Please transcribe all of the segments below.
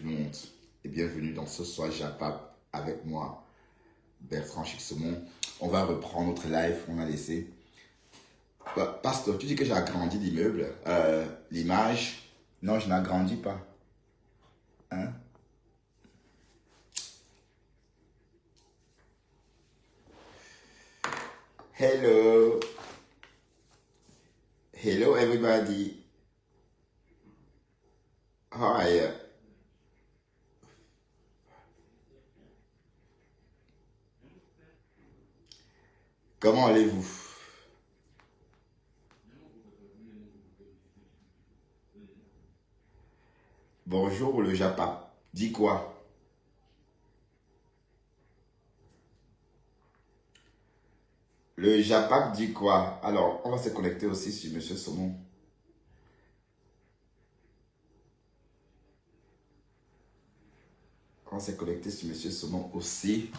tout le monde et bienvenue dans ce soir Japap avec moi, Bertrand Chixemon. On va reprendre notre live qu'on a laissé. Pasteur, tu dis que j'ai agrandi l'immeuble, l'image. Non, je n'agrandis pas. Hein? Hello. Hello everybody. Hi. Comment allez-vous? Bonjour le Japap. Dis quoi? Le Japap dit quoi? Alors, on va se connecter aussi sur Monsieur Saumon. On va se connecter sur Monsieur Saumon aussi.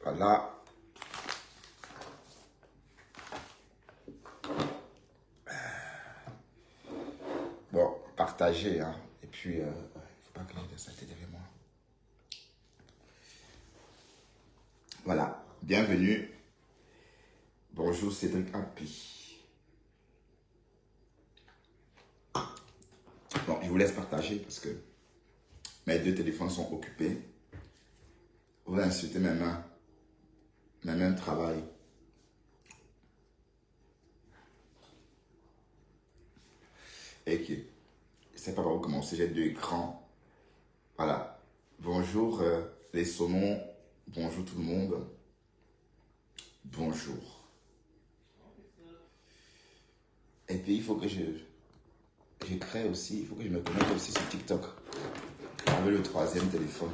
Voilà. Bon, partagez, hein. Et puis, il ne faut pas que j'ai de ça derrière moi. Voilà. Bienvenue. Bonjour Cédric Happy. Bon, je vous laisse partager parce que mes deux téléphones sont occupés. Vous allez insulter mes mains. Mes mains travaillent. Et que je ne sais pas par où commencer, j'ai deux écrans. Voilà. Bonjour les saumons. Bonjour tout le monde. Bonjour. Et puis il faut que je crée aussi, il faut que je me connecte aussi sur TikTok. Avec le troisième téléphone.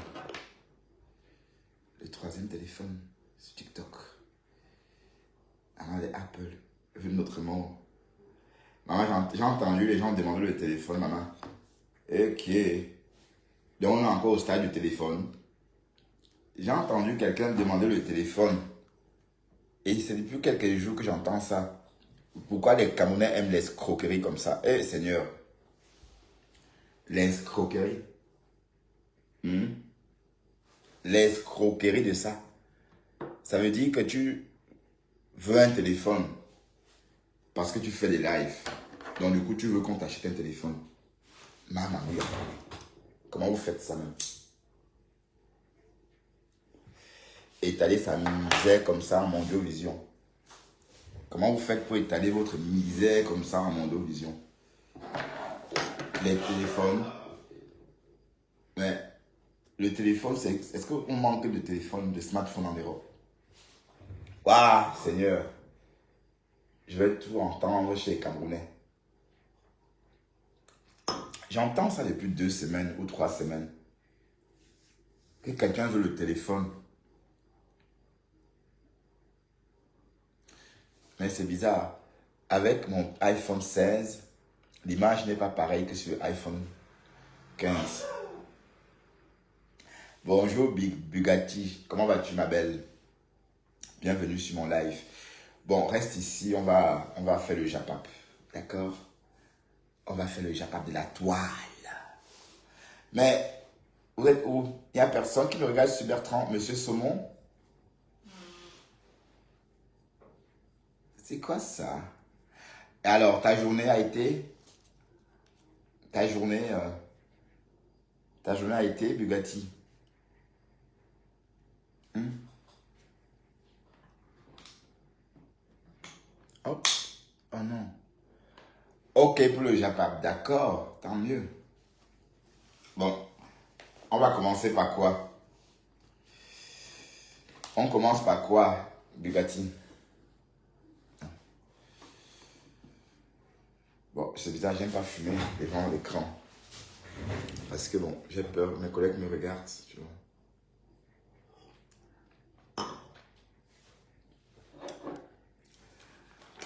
Le troisième téléphone sur TikTok. Maman, les Apple. Vu notre mot. Maman, j'ai entendu les gens demander le téléphone, maman. Ok. Donc on est encore au stade du téléphone. J'ai entendu quelqu'un demander le téléphone. Et c'est depuis quelques jours que j'entends ça. Pourquoi les Camerounais aiment l'escroquerie comme ça? Eh Seigneur. L'escroquerie. L'escroquerie de ça. Ça veut dire que tu veux un téléphone parce que tu fais des lives. Donc du coup, tu veux qu'on t'achète un téléphone. Maman, comment vous faites ça même? Étaler sa misère comme ça en Mondovision. Comment vous faites pour étaler votre misère comme ça en Mondovision? Les téléphones. Mais le téléphone, c'est... Est-ce qu'on manque de téléphone, de smartphone en Europe? Waouh, Seigneur. Je vais tout entendre chez les Camerounais. J'entends ça depuis 2 semaines ou 3 semaines. Que quelqu'un veut le téléphone. Mais c'est bizarre. Avec mon iPhone 16, l'image n'est pas pareille que sur iPhone 15. Bonjour Bugatti, comment vas-tu ma belle? Bienvenue sur mon live. Bon, reste ici, on va faire le Japap. D'accord? On va faire le Japap de la toile. Mais, vous êtes où? Il n'y a personne qui me regarde sur Bertrand, Monsieur Saumon? C'est quoi ça? Et alors, ta journée a été? Ta journée a été, Bugatti? Oh, oh non. Ok pour le Japap, d'accord, tant mieux. Bon, on va commencer par quoi? On commence par quoi, Bugatti? Bon, c'est bizarre, j'aime pas fumer devant l'écran. Parce que bon, j'ai peur, mes collègues me regardent, tu vois.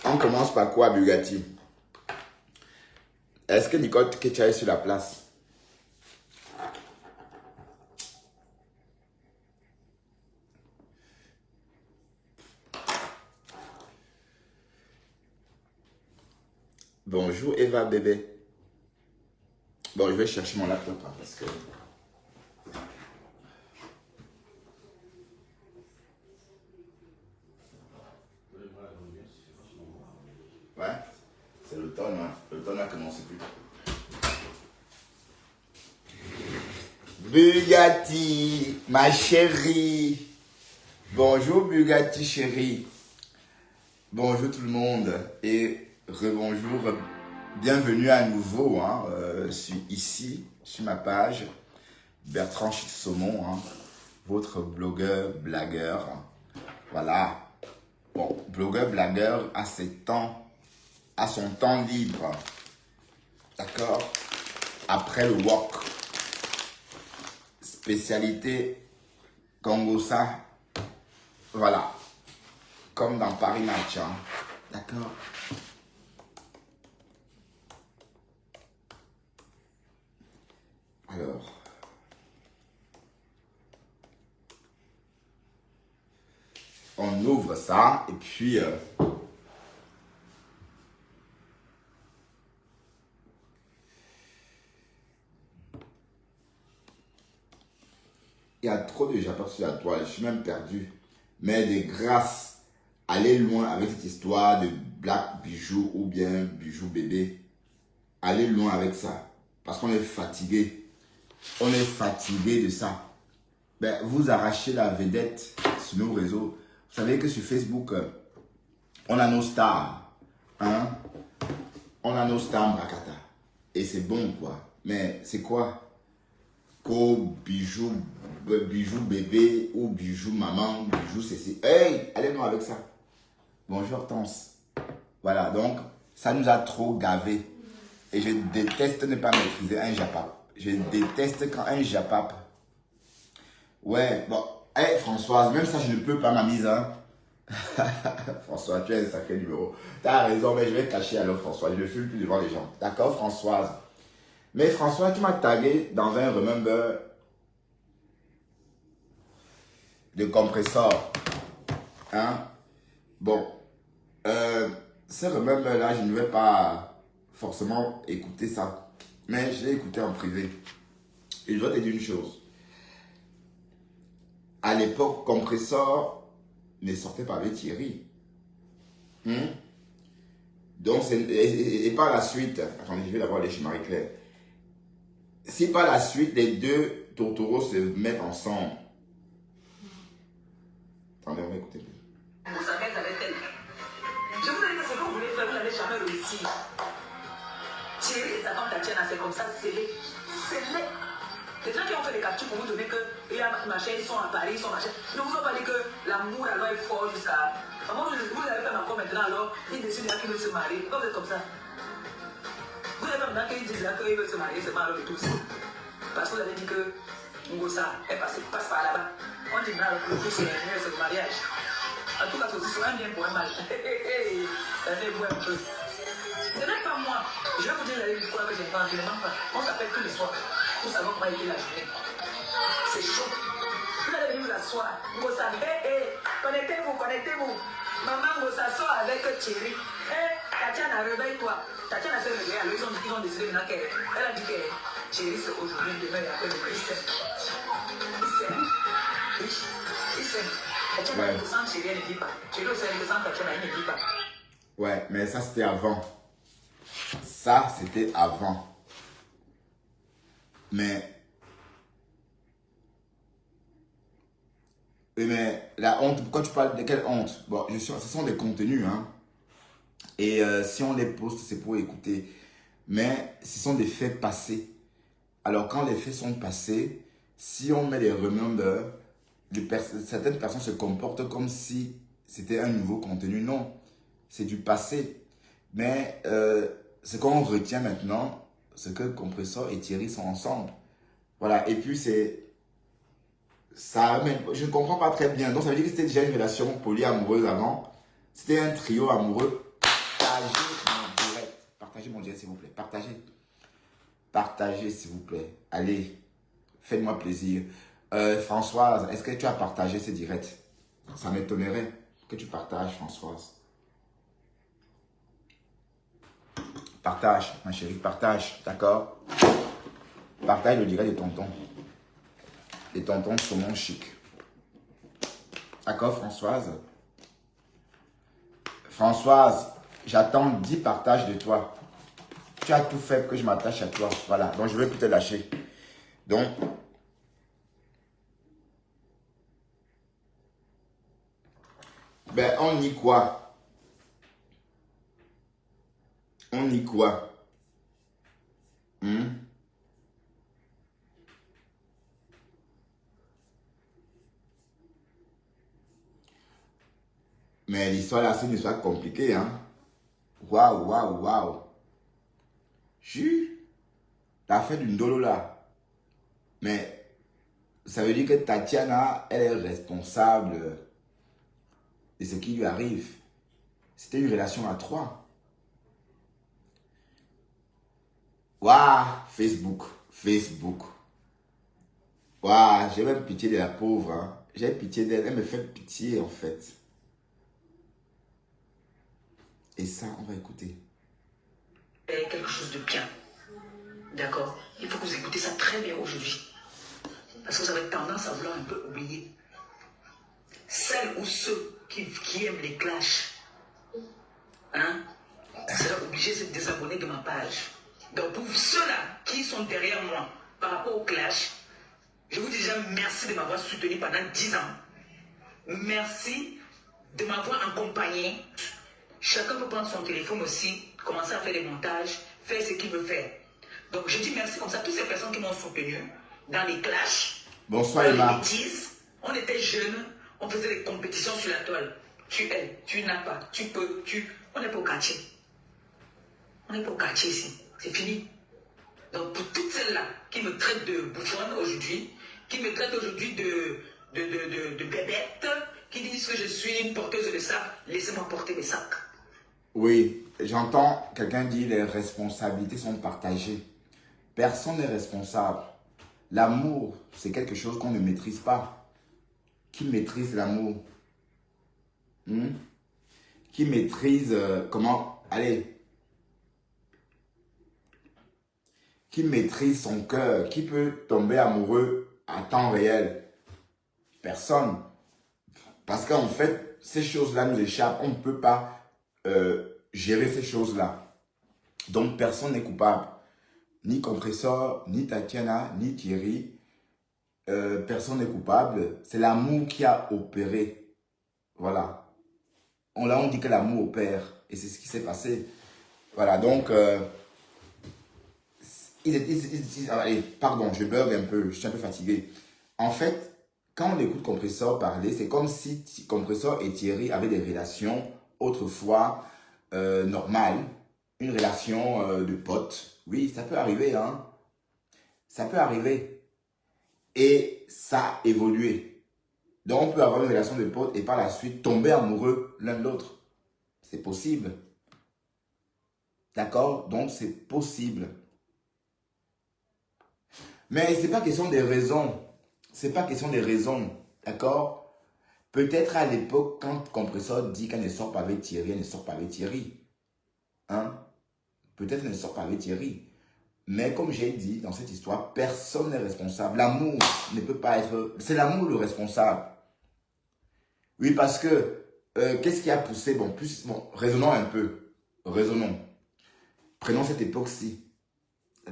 On commence par quoi, Bugatti? Est-ce que Nicole Ketcha est sur la place? Bonjour Eva bébé. Bon, Bon, je vais chercher mon laptop hein, parce que... Ouais, c'est l'automne, hein. L'automne a commencé plus tard. Bugatti, ma chérie. Bonjour Bugatti chérie. Bonjour tout le monde et rebonjour. Bienvenue à nouveau. Hein. Je suis ici sur ma page Bertrand Saumon, hein, votre blogueur, blagueur. Voilà. Bon, blogueur, blagueur a ses temps, a son temps libre. D'accord? Après le wok. Spécialité Congossa. Voilà. Comme dans Paris Match. Hein. D'accord? Alors. On ouvre ça et puis... il y a trop de japons sur la toile, je suis même perdu. Mais de grâce, allez loin avec cette histoire de black bijou ou bien bijou bébé. Allez loin avec ça. Parce qu'on est fatigué. On est fatigué de ça. Ben, vous arrachez la vedette sur nos réseaux. Vous savez que sur Facebook, on a nos stars. Hein? On a nos stars Brakata. Et c'est bon quoi. Mais c'est quoi? Bijou bébé ou bijou maman, bijou ceci. Hey, allez-nous avec ça. Bonjour Tons. Voilà, donc ça nous a trop gavé. Et je déteste ne pas maîtriser un japap. Je déteste quand un japap. Ouais, bon. Hey Françoise, même ça je ne peux pas ma mise. Hein. Françoise, tu as un sacré numéro. Tu as raison, mais je vais cacher alors Françoise. Je ne fume plus devant les gens. D'accord Françoise? Mais François, tu m'as tagué dans un remember de compresseur. Hein? Bon. Ce remember-là, je ne vais pas forcément écouter ça. Mais je l'ai écouté en privé. Et je dois te dire une chose. À l'époque, compresseur ne sortait pas avec Thierry. Donc, et par la suite, attendez, je vais d'abord aller chez Marie-Claire. Si par la suite, les deux tourtereaux se mettent ensemble. Attendez, on va écouter. Vous savez, je vous ai dit que ce que vous voulez faire, vous n'allez jamais réussir. Thierry et sa femme Tatiana, c'est comme ça, c'est les. Les gens qui ont fait des captures pour vous donner que et machin, ils sont à Paris, ils sont machin. Ne vous ont pas dit que l'amour alors est fort jusqu'à. Comment vous avez fait encore maintenant alors, ils décident qu'ils veulent se marier. Pourquoi vous êtes comme ça? Vous avez maintenant qu'ils disent là qu'ils veulent se marier, c'est pas alors de tous. Parce que vous avez dit que Ngossa passe par là-bas. On dit là que le coup c'est le mariage. En tout cas, c'est un bien pour un mal. Allez-vous un peu. Ce n'est pas moi. Je vais vous dire la quoi que je ne mens pas. On s'appelle tous les soirs. Pour savoir comment a été la journée. C'est chaud. Vous allez venir vous asseoir. Ngossa, connectez-vous. Maman Ngossa sort avec Thierry. Tatiana, réveille-toi. Tatiana s'est réveillée. Alors ils ont décidé maintenant qu'elle a dit que Thierry c'est aujourd'hui, demain et après le Christ. Il s'aime. Tatiana ne sent Thierry, elle ne dit pas. Thierry aussi elle ne sent Tatiana, elle ne dit pas. Ouais, mais ça c'était avant. Ça c'était avant. Mais la honte, pourquoi tu parles de quelle honte? Bon, ce sont des contenus, hein. Et si on les poste, c'est pour écouter. Mais ce sont des faits passés. Alors quand les faits sont passés, si on met des remembers, certaines personnes se comportent comme si c'était un nouveau contenu. Non, c'est du passé. Mais ce qu'on retient maintenant, c'est que Compressor et Thierry sont ensemble. Voilà, et puis ça, je ne comprends pas très bien. Donc ça veut dire que c'était déjà une relation polyamoureuse avant. C'était un trio amoureux. Partagez mon direct s'il vous plaît. Partagez s'il vous plaît. Allez, faites-moi plaisir. Françoise, est-ce que tu as partagé ce direct? Ça m'étonnerait que tu partages, Françoise. Partage, ma chérie, partage, d'accord? partage le direct de tonton. Et tonton saumon chic. D'accord, Françoise? Françoise, j'attends 10 partages de toi. Tu as tout fait pour que je m'attache à toi. Voilà, donc je ne vais plus te lâcher. Donc, ben on y quoi? On y quoi? Mais l'histoire là, c'est une histoire compliquée, hein? Waouh, waouh, waouh. T'as fait du ndolo là. Mais ça veut dire que Tatiana, elle est responsable de ce qui lui arrive. C'était une relation à 3. Waouh, Facebook, Facebook. Waouh, j'ai même pitié de la pauvre, hein. J'ai pitié d'elle, elle me fait pitié en fait. Et ça, on va écouter. Quelque chose de bien. D'accord? Il faut que vous écoutez ça très bien aujourd'hui. Parce que vous avez tendance à vouloir un peu oublier. Celles ou ceux qui aiment les clashs, hein, seraient obligés de se désabonner de ma page. Donc pour ceux-là qui sont derrière moi par rapport au clash, je vous dis déjà merci de m'avoir soutenu pendant 10 ans. Merci de m'avoir accompagné. Chacun peut prendre son téléphone aussi, commencer à faire des montages, faire ce qu'il veut faire. Donc je dis merci comme ça à toutes ces personnes qui m'ont soutenu dans les clashs, Bonsoir dans Emma. les bêtises. On était jeunes, on faisait des compétitions sur la toile. Tu es, tu n'as pas, tu peux, tu... On n'est pas au quartier. On n'est pas au quartier ici. C'est fini. Donc pour toutes celles-là qui me traitent de bouffonne aujourd'hui, qui me traitent aujourd'hui de bébête, qui disent que je suis une porteuse de sacs, laissez-moi porter mes sacs. Oui, j'entends quelqu'un dire les responsabilités sont partagées. Personne n'est responsable. L'amour, c'est quelque chose qu'on ne maîtrise pas. Qui maîtrise l'amour? Qui maîtrise comment... Allez. Qui maîtrise son cœur? Qui peut tomber amoureux à temps réel? Personne. Parce qu'en fait, ces choses-là nous échappent. On ne peut pas gérer ces choses-là. Donc, personne n'est coupable. Ni Compressor, ni Tatiana, ni Thierry. Personne n'est coupable. C'est l'amour qui a opéré. Voilà. On dit que l'amour opère. Et c'est ce qui s'est passé. Voilà, donc... allez, pardon, je bug un peu. Je suis un peu fatigué. En fait, quand on écoute Compressor parler, c'est comme si Compressor et Thierry avaient des relations autrefois normales. Une relation de potes. Oui, ça peut arriver, hein. Ça peut arriver. Et ça a évolué. Donc, on peut avoir une relation de potes et par la suite tomber amoureux l'un de l'autre. C'est possible. D'accord? Donc, c'est possible. Mais ce n'est pas question des raisons. C'est pas question des raisons. D'accord? Peut-être à l'époque, quand Compressor dit qu'elle ne sort pas avec Thierry, elle ne sort pas avec Thierry. Hein? Peut-être qu'elle ne sort pas avec Thierry. Mais comme j'ai dit dans cette histoire, personne n'est responsable. L'amour ne peut pas être... C'est l'amour le responsable. Oui, parce que... qu'est-ce qui a poussé? Bon, raisonnons un peu. Raisonnons. Prenons cette époque-ci.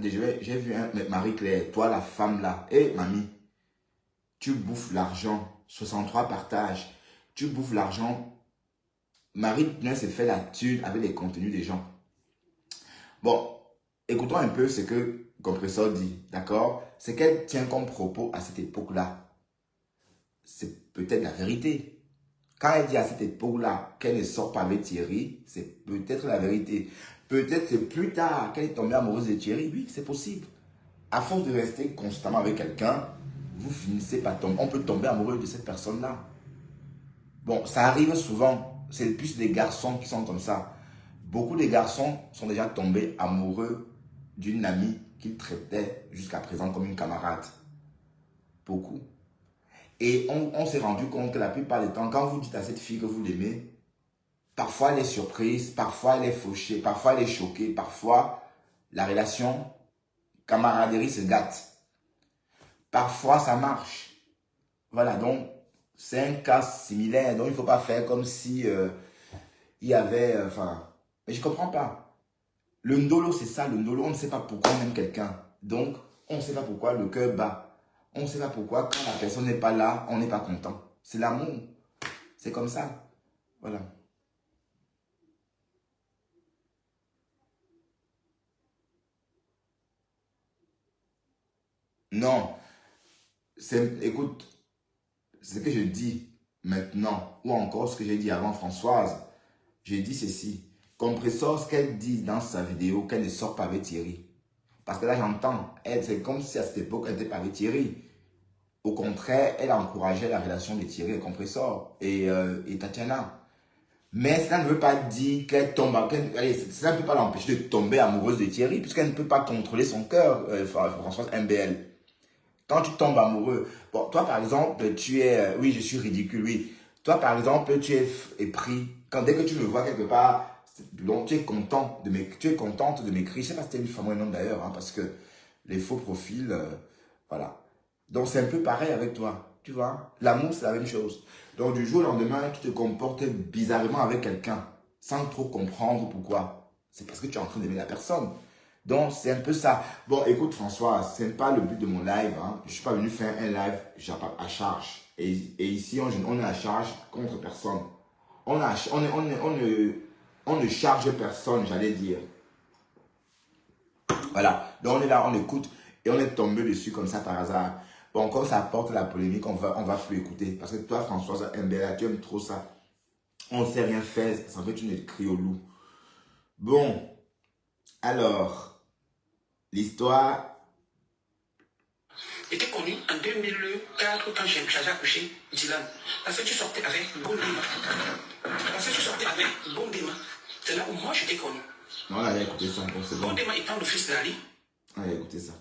J'ai vu Marie-Claire, toi la femme là. Hé, mamie, tu bouffes l'argent. 63 partages. Tu bouffes l'argent. Marie s'est fait la thune avec les contenus des gens. Bon, écoutons un peu ce que Compressor dit, d'accord? C'est qu'elle tient comme propos à cette époque-là. C'est peut-être la vérité. Quand elle dit à cette époque-là qu'elle ne sort pas avec Thierry, c'est peut-être la vérité. Peut-être c'est plus tard qu'elle est tombée amoureuse de Thierry. Oui, c'est possible. À force de rester constamment avec quelqu'un, vous finissez par tomber. On peut tomber amoureux de cette personne-là. Bon, ça arrive souvent. C'est plus les garçons qui sont comme ça. Beaucoup de garçons sont déjà tombés amoureux d'une amie qu'ils traitaient jusqu'à présent comme une camarade. Beaucoup. Et on s'est rendu compte que la plupart du temps, quand vous dites à cette fille que vous l'aimez, parfois elle est surprise, parfois elle est fauchée, parfois elle est choquée, parfois la relation camaraderie se gâte. Parfois, ça marche. Voilà, donc, c'est un cas similaire. Donc, il ne faut pas faire comme si il y avait... Enfin, mais je ne comprends pas. Le ndolo, c'est ça. Le ndolo, on ne sait pas pourquoi on aime quelqu'un. Donc, on ne sait pas pourquoi le cœur bat. On ne sait pas pourquoi, quand la personne n'est pas là, on n'est pas content. C'est l'amour. C'est comme ça. Voilà. Non. Écoute, ce que je dis maintenant, ou encore ce que j'ai dit avant Françoise, j'ai dit ceci. Compressor, ce qu'elle dit dans sa vidéo, qu'elle ne sort pas avec Thierry. Parce que là, j'entends, elle, c'est comme si à cette époque, elle n'était pas avec Thierry. Au contraire, elle encourageait la relation de Thierry et Compressor et Tatiana. Mais cela ne veut pas dire qu'elle tombe, cela ne peut pas l'empêcher de tomber amoureuse de Thierry, puisqu'elle ne peut pas contrôler son cœur, Françoise MBL. Quand tu tombes amoureux, bon, toi par exemple, tu es, oui, je suis ridicule, oui. Toi par exemple, tu es épris. Dès que tu me vois quelque part, donc tu es content tu es contente de m'écrire. Je ne sais pas si c'était une femme ou un homme d'ailleurs, hein, parce que les faux profils, voilà. Donc c'est un peu pareil avec toi, tu vois. L'amour, c'est la même chose. Donc du jour au lendemain, tu te comportes bizarrement avec quelqu'un, sans trop comprendre pourquoi. C'est parce que tu es en train d'aimer la personne. Donc, c'est un peu ça. Bon, écoute, François, ce n'est pas le but de mon live. Hein. Je ne suis pas venu faire un live à charge. Et ici, on est à charge contre personne. On ne charge personne, j'allais dire. Voilà. Donc, on est là, on écoute et on est tombé dessus comme ça par hasard. Bon, comme ça apporte la polémique, on va plus écouter. Parce que toi, Françoise Mbella, tu aimes trop ça. On ne sait rien faire, ça fait que tu ne cries au loup. Bon, alors... L'histoire était connu en 2004 quand j'ai accouché Dylan. Parce que tu sortais avec Bondema. C'est là où moi j'étais connu. Non, là, il a écouté ça. Donc c'est bon. Bondema étant le fils d'Ali. Ah, il a écouté ça.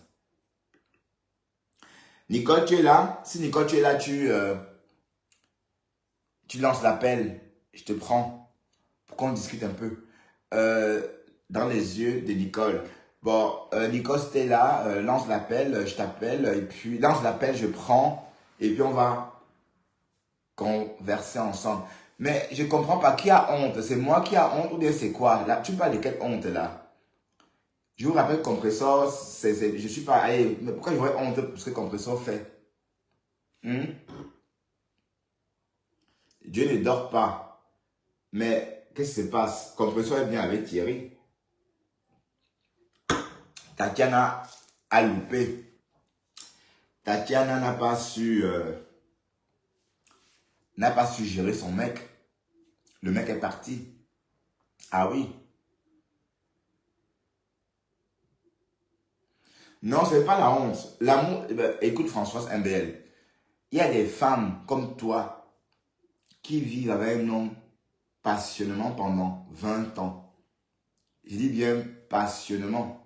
Nicole, tu es là? Si Nicole, tu es là, tu lances l'appel. Je te prends pour qu'on discute un peu. Dans les yeux de Nicole. Bon, Nicole, si t'es là, lance l'appel, je t'appelle, et puis lance l'appel, je prends, et puis on va converser ensemble. Mais je comprends pas, qui a honte? C'est moi qui a honte ou bien c'est quoi? Là, tu parles de quelle honte là? Je vous rappelle, Compressor, je suis pas... Allez, mais pourquoi j'aurais honte pour ce que Compressor fait? Dieu ne dort pas. Mais qu'est-ce qui se passe? Compressor est bien avec Thierry. Tatiana a loupé. Tatiana n'a pas su gérer son mec. Le mec est parti. Ah oui. Non, c'est pas la honte. L'amour, écoute Françoise MBL. Il y a des femmes comme toi qui vivent avec un homme passionnément pendant 20 ans. Je dis bien passionnément.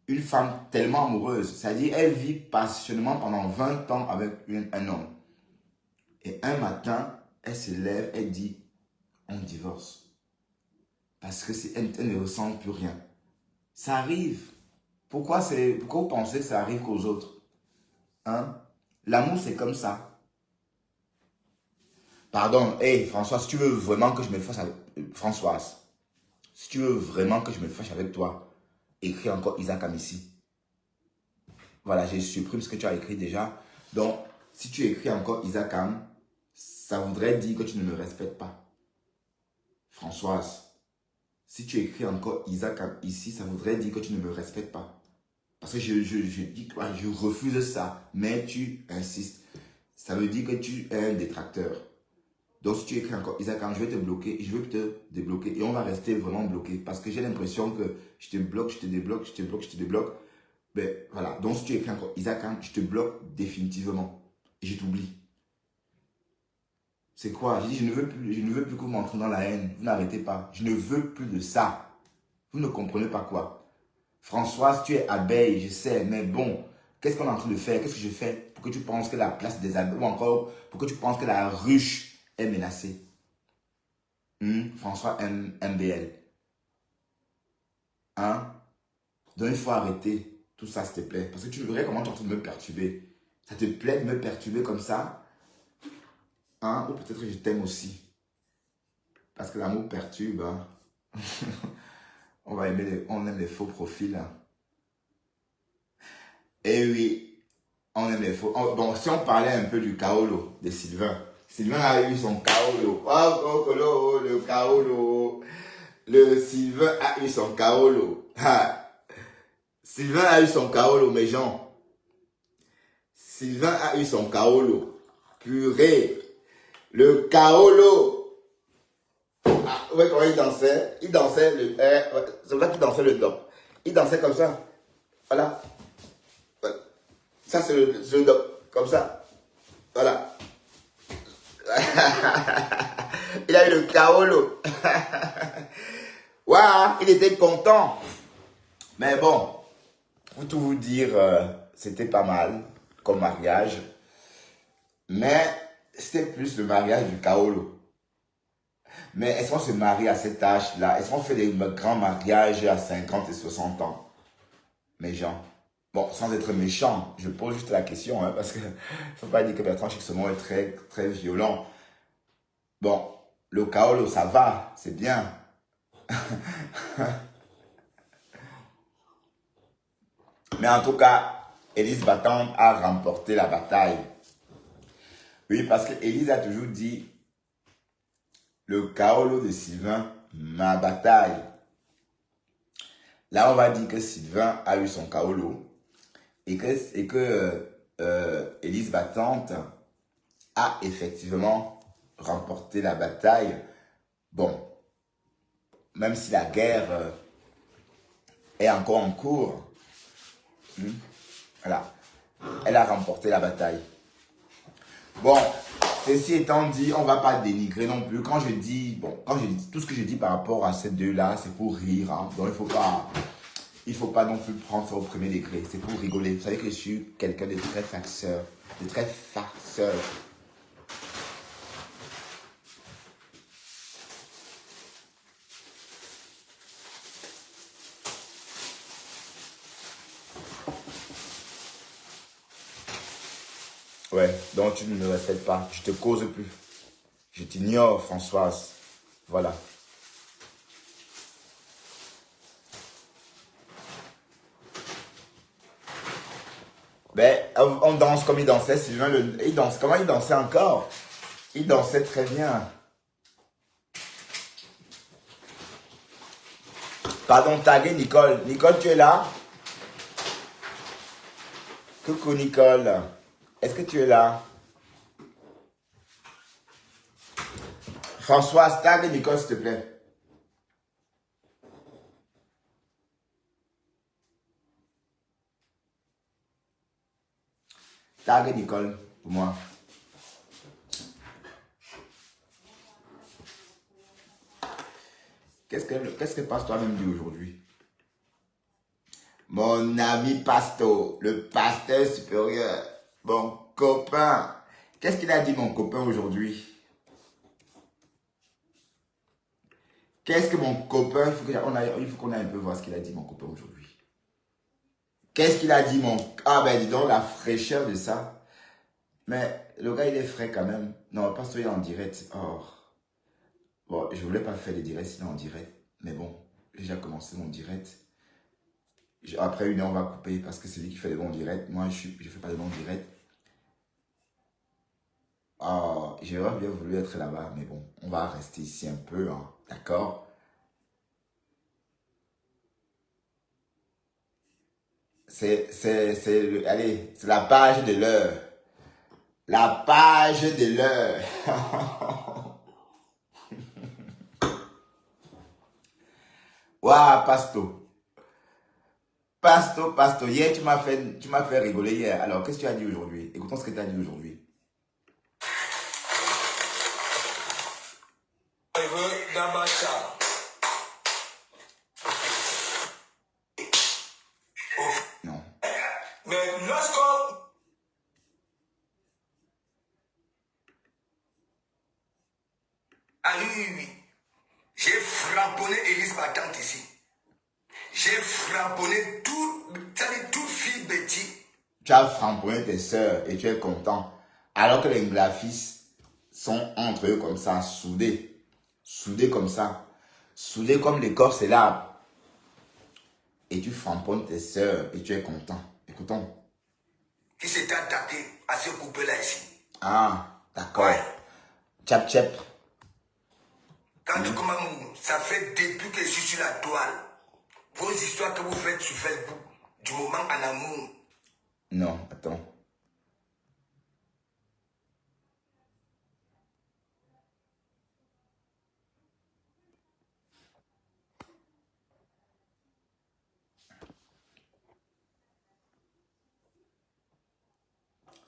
Une femme tellement amoureuse, c'est-à-dire elle vit passionnément pendant 20 ans avec un homme. Et un matin, elle se lève, elle dit, on divorce. Parce que elle ne ressent plus rien. Ça arrive. Pourquoi vous pensez que ça arrive qu'aux autres? Hein? L'amour, c'est comme ça. Pardon, hey Françoise, si tu veux vraiment que je me fâche avec... Françoise, si tu veux vraiment que je me fâche avec toi, écris encore Isaac Amissi. Voilà, j'ai supprimé ce que tu as écrit déjà. Donc, si tu écris encore Isaac Am, ça voudrait dire que tu ne me respectes pas. Françoise, si tu écris encore Isaac Am ici, ça voudrait dire que tu ne me respectes pas. Parce que je dis que je refuse ça, mais tu insistes. Ça veut dire que tu es un détracteur. Donc, si tu écris encore Isaac Am, je vais te bloquer et je vais te débloquer. Et on va rester vraiment bloqué. Parce que j'ai l'impression que je te bloque, je te débloque, je te bloque, je te débloque. Ben voilà. Donc, si tu écris encore Isaac Am, je te bloque définitivement. Et je t'oublie. C'est quoi? J'ai dit, je ne veux plus que vous m'entrez dans la haine. Vous n'arrêtez pas. Je ne veux plus de ça. Vous ne comprenez pas quoi. Françoise, tu es abeille, je sais, mais bon, qu'est-ce qu'on est en train de faire? Qu'est-ce que je fais pour que tu penses que la place des abeilles, ou encore pour que tu penses que la ruche est menacée? François MBL. Hein? Donc il faut arrêter tout ça, s'il te plaît. Parce que tu verrais comment tu es en train de me perturber. Ça te plaît de me perturber comme ça? Hein? Ou peut-être que je t'aime aussi. Parce que l'amour perturbe. Hein? On aime les faux profils. Hein? Et oui, on aime les faux. Bon, si on parlait un peu du Kaolo de Sylvain. Sylvain a eu son Kaolo. Oh, le Kaolo. Le Sylvain a eu son Kaolo. Sylvain a eu son Kaolo, mes gens. Sylvain a eu son Kaolo. Purée. Le Kaolo. Ah, ouais, comment il dansait? Il dansait le... c'est là qu'il dansait le do. Il dansait comme ça. Voilà. Ça, c'est le do. Comme ça. Voilà. Il a eu le Kaolo. Waouh, il était content. Mais bon, pour tout vous dire, c'était pas mal comme mariage. Mais c'était plus le mariage du Kaolo. Mais est-ce qu'on se marie à cet âge-là? Est-ce qu'on fait des grands mariages à 50 et 60 ans? Mes gens. Bon, sans être méchant, je pose juste la question, hein, parce que faut pas dire que Bertrand Chixomon est très, très violent. Bon, le Kaolo, ça va, c'est bien. Mais en tout cas, Élise Battante a remporté la bataille. Oui, parce que Élise a toujours dit le Kaolo de Sylvain, ma bataille. Là, on va dire que Sylvain a eu son Kaolo et que Élise Battante a effectivement remporté la bataille. Bon, même si la guerre est encore en cours, voilà, elle a remporté la bataille. Bon, ceci étant dit, on ne va pas dénigrer non plus. Quand je dis tout ce que je dis par rapport à ces deux-là, c'est pour rire. Hein. Donc il faut pas non plus prendre ça au premier degré. C'est pour rigoler. Vous savez que je suis quelqu'un de très farceur. De très farceur. Ouais, donc tu ne me respectes pas. Je te cause plus. Je t'ignore, Françoise. Voilà. Ben, on danse comme il dansait, Sylvain. Il danse. Comment il dansait encore? Il dansait très bien. Pardon, taguer Nicole. Nicole, tu es là? Coucou Nicole. Est-ce que tu es là? Françoise, tague Nicole, s'il te plaît. Tague Nicole, pour moi. Qu'est-ce que Pasteur même dit aujourd'hui? Mon ami Pasto, le pasteur supérieur, mon copain. Qu'est-ce qu'il a dit mon copain aujourd'hui? Qu'est-ce que mon copain, il faut qu'on aille un peu voir ce qu'il a dit mon copain aujourd'hui. Qu'est-ce qu'il a dit mon... Ah ben dis donc la fraîcheur de ça. Mais le gars il est frais quand même. Non, parce qu'il est en direct. Oh. Bon, je voulais pas faire des directs sinon en direct. Mais bon, j'ai déjà commencé mon direct. Après une heure on va couper parce que c'est lui qui fait les bons directs. Moi je fais pas de bons directs. Oh, j'aurais bien voulu être là-bas. Mais bon, on va rester ici un peu. Hein. D'accord? Allez, c'est la page de l'heure. La page de l'heure. Waouh, Pasto. Pasto. Hier, tu m'as fait rigoler hier. Alors, qu'est-ce que tu as dit aujourd'hui? Écoutons ce que tu as dit aujourd'hui. Non. Mais lorsqu'on... Ah oui. J'ai frapponné Élise Battante ici. J'ai frapponné tout Tu as framponné tes sœurs et tu es content. Alors que les Nglafis sont entre eux comme ça, soudés. Soudés comme ça. Soudés comme l'écorce et l'arbre. Et tu framponnes tes sœurs et tu es content. Écoutons. Qui s'était attaqué à ce couple-là ici. Ah, d'accord. Ouais. Tchap tchap. Quand tu commences, ça fait depuis que je suis sur la toile. Vos histoires que vous faites sur Facebook, du moment en amour. Non, attends.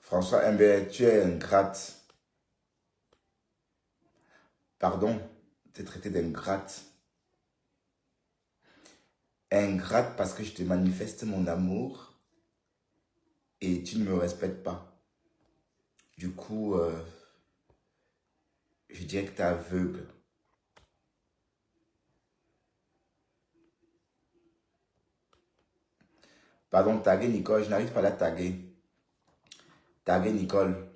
François MB, tu es ingrate. Pardon, tu es traité d'ingrate. Ingrate parce que je te manifeste mon amour et tu ne me respectes pas. Du coup, je dirais que tu es aveugle. Pardon, taguer Nicole, je n'arrive pas à la taguer. Taguer Nicole.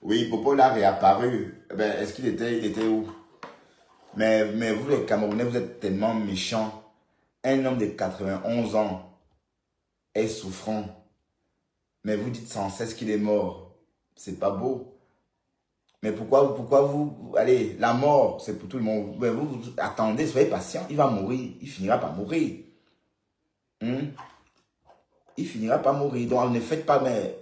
Oui, Popo l'a réapparu. Ben, est-ce qu'il était, il était où? Mais vous, les Camerounais, vous êtes tellement méchants. Un homme de 91 ans est souffrant. Mais vous dites sans cesse qu'il est mort. C'est pas beau. Mais pourquoi vous... Allez, la mort, c'est pour tout le monde. Mais vous attendez, soyez patient. Il va mourir. Il finira par mourir. Il finira par mourir. Donc, ne faites pas... Mais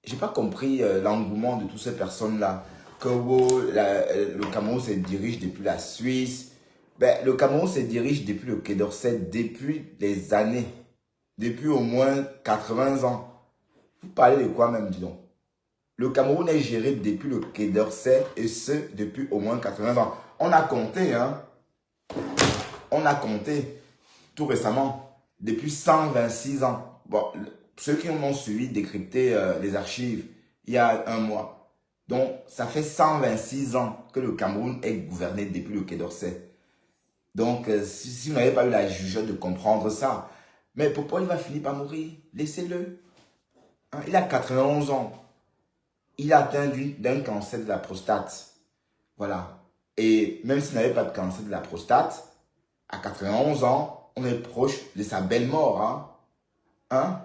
j'ai pas compris l'engouement de toutes ces personnes-là. Que le Cameroun se dirige depuis la Suisse. Ben, le Cameroun se dirige depuis le Quai d'Orsay depuis des années. Depuis au moins 80 ans. Vous parlez de quoi même, dis donc? Le Cameroun est géré depuis le Quai d'Orsay et ce, depuis au moins 80 ans. On a compté, hein. On a compté tout récemment. Depuis 126 ans. Bon, ceux qui m'ont suivi décrypter les archives il y a un mois. Donc, ça fait 126 ans que le Cameroun est gouverné depuis le Quai d'Orsay. Donc, si vous n'avez pas eu la jugeote de comprendre ça, mais pourquoi il va finir par mourir? Laissez-le. Hein, il a 91 ans. Il a atteint d'un cancer de la prostate. Voilà. Et même s'il n'avait pas de cancer de la prostate, à 91 ans, on est proche de sa belle mort. Hein?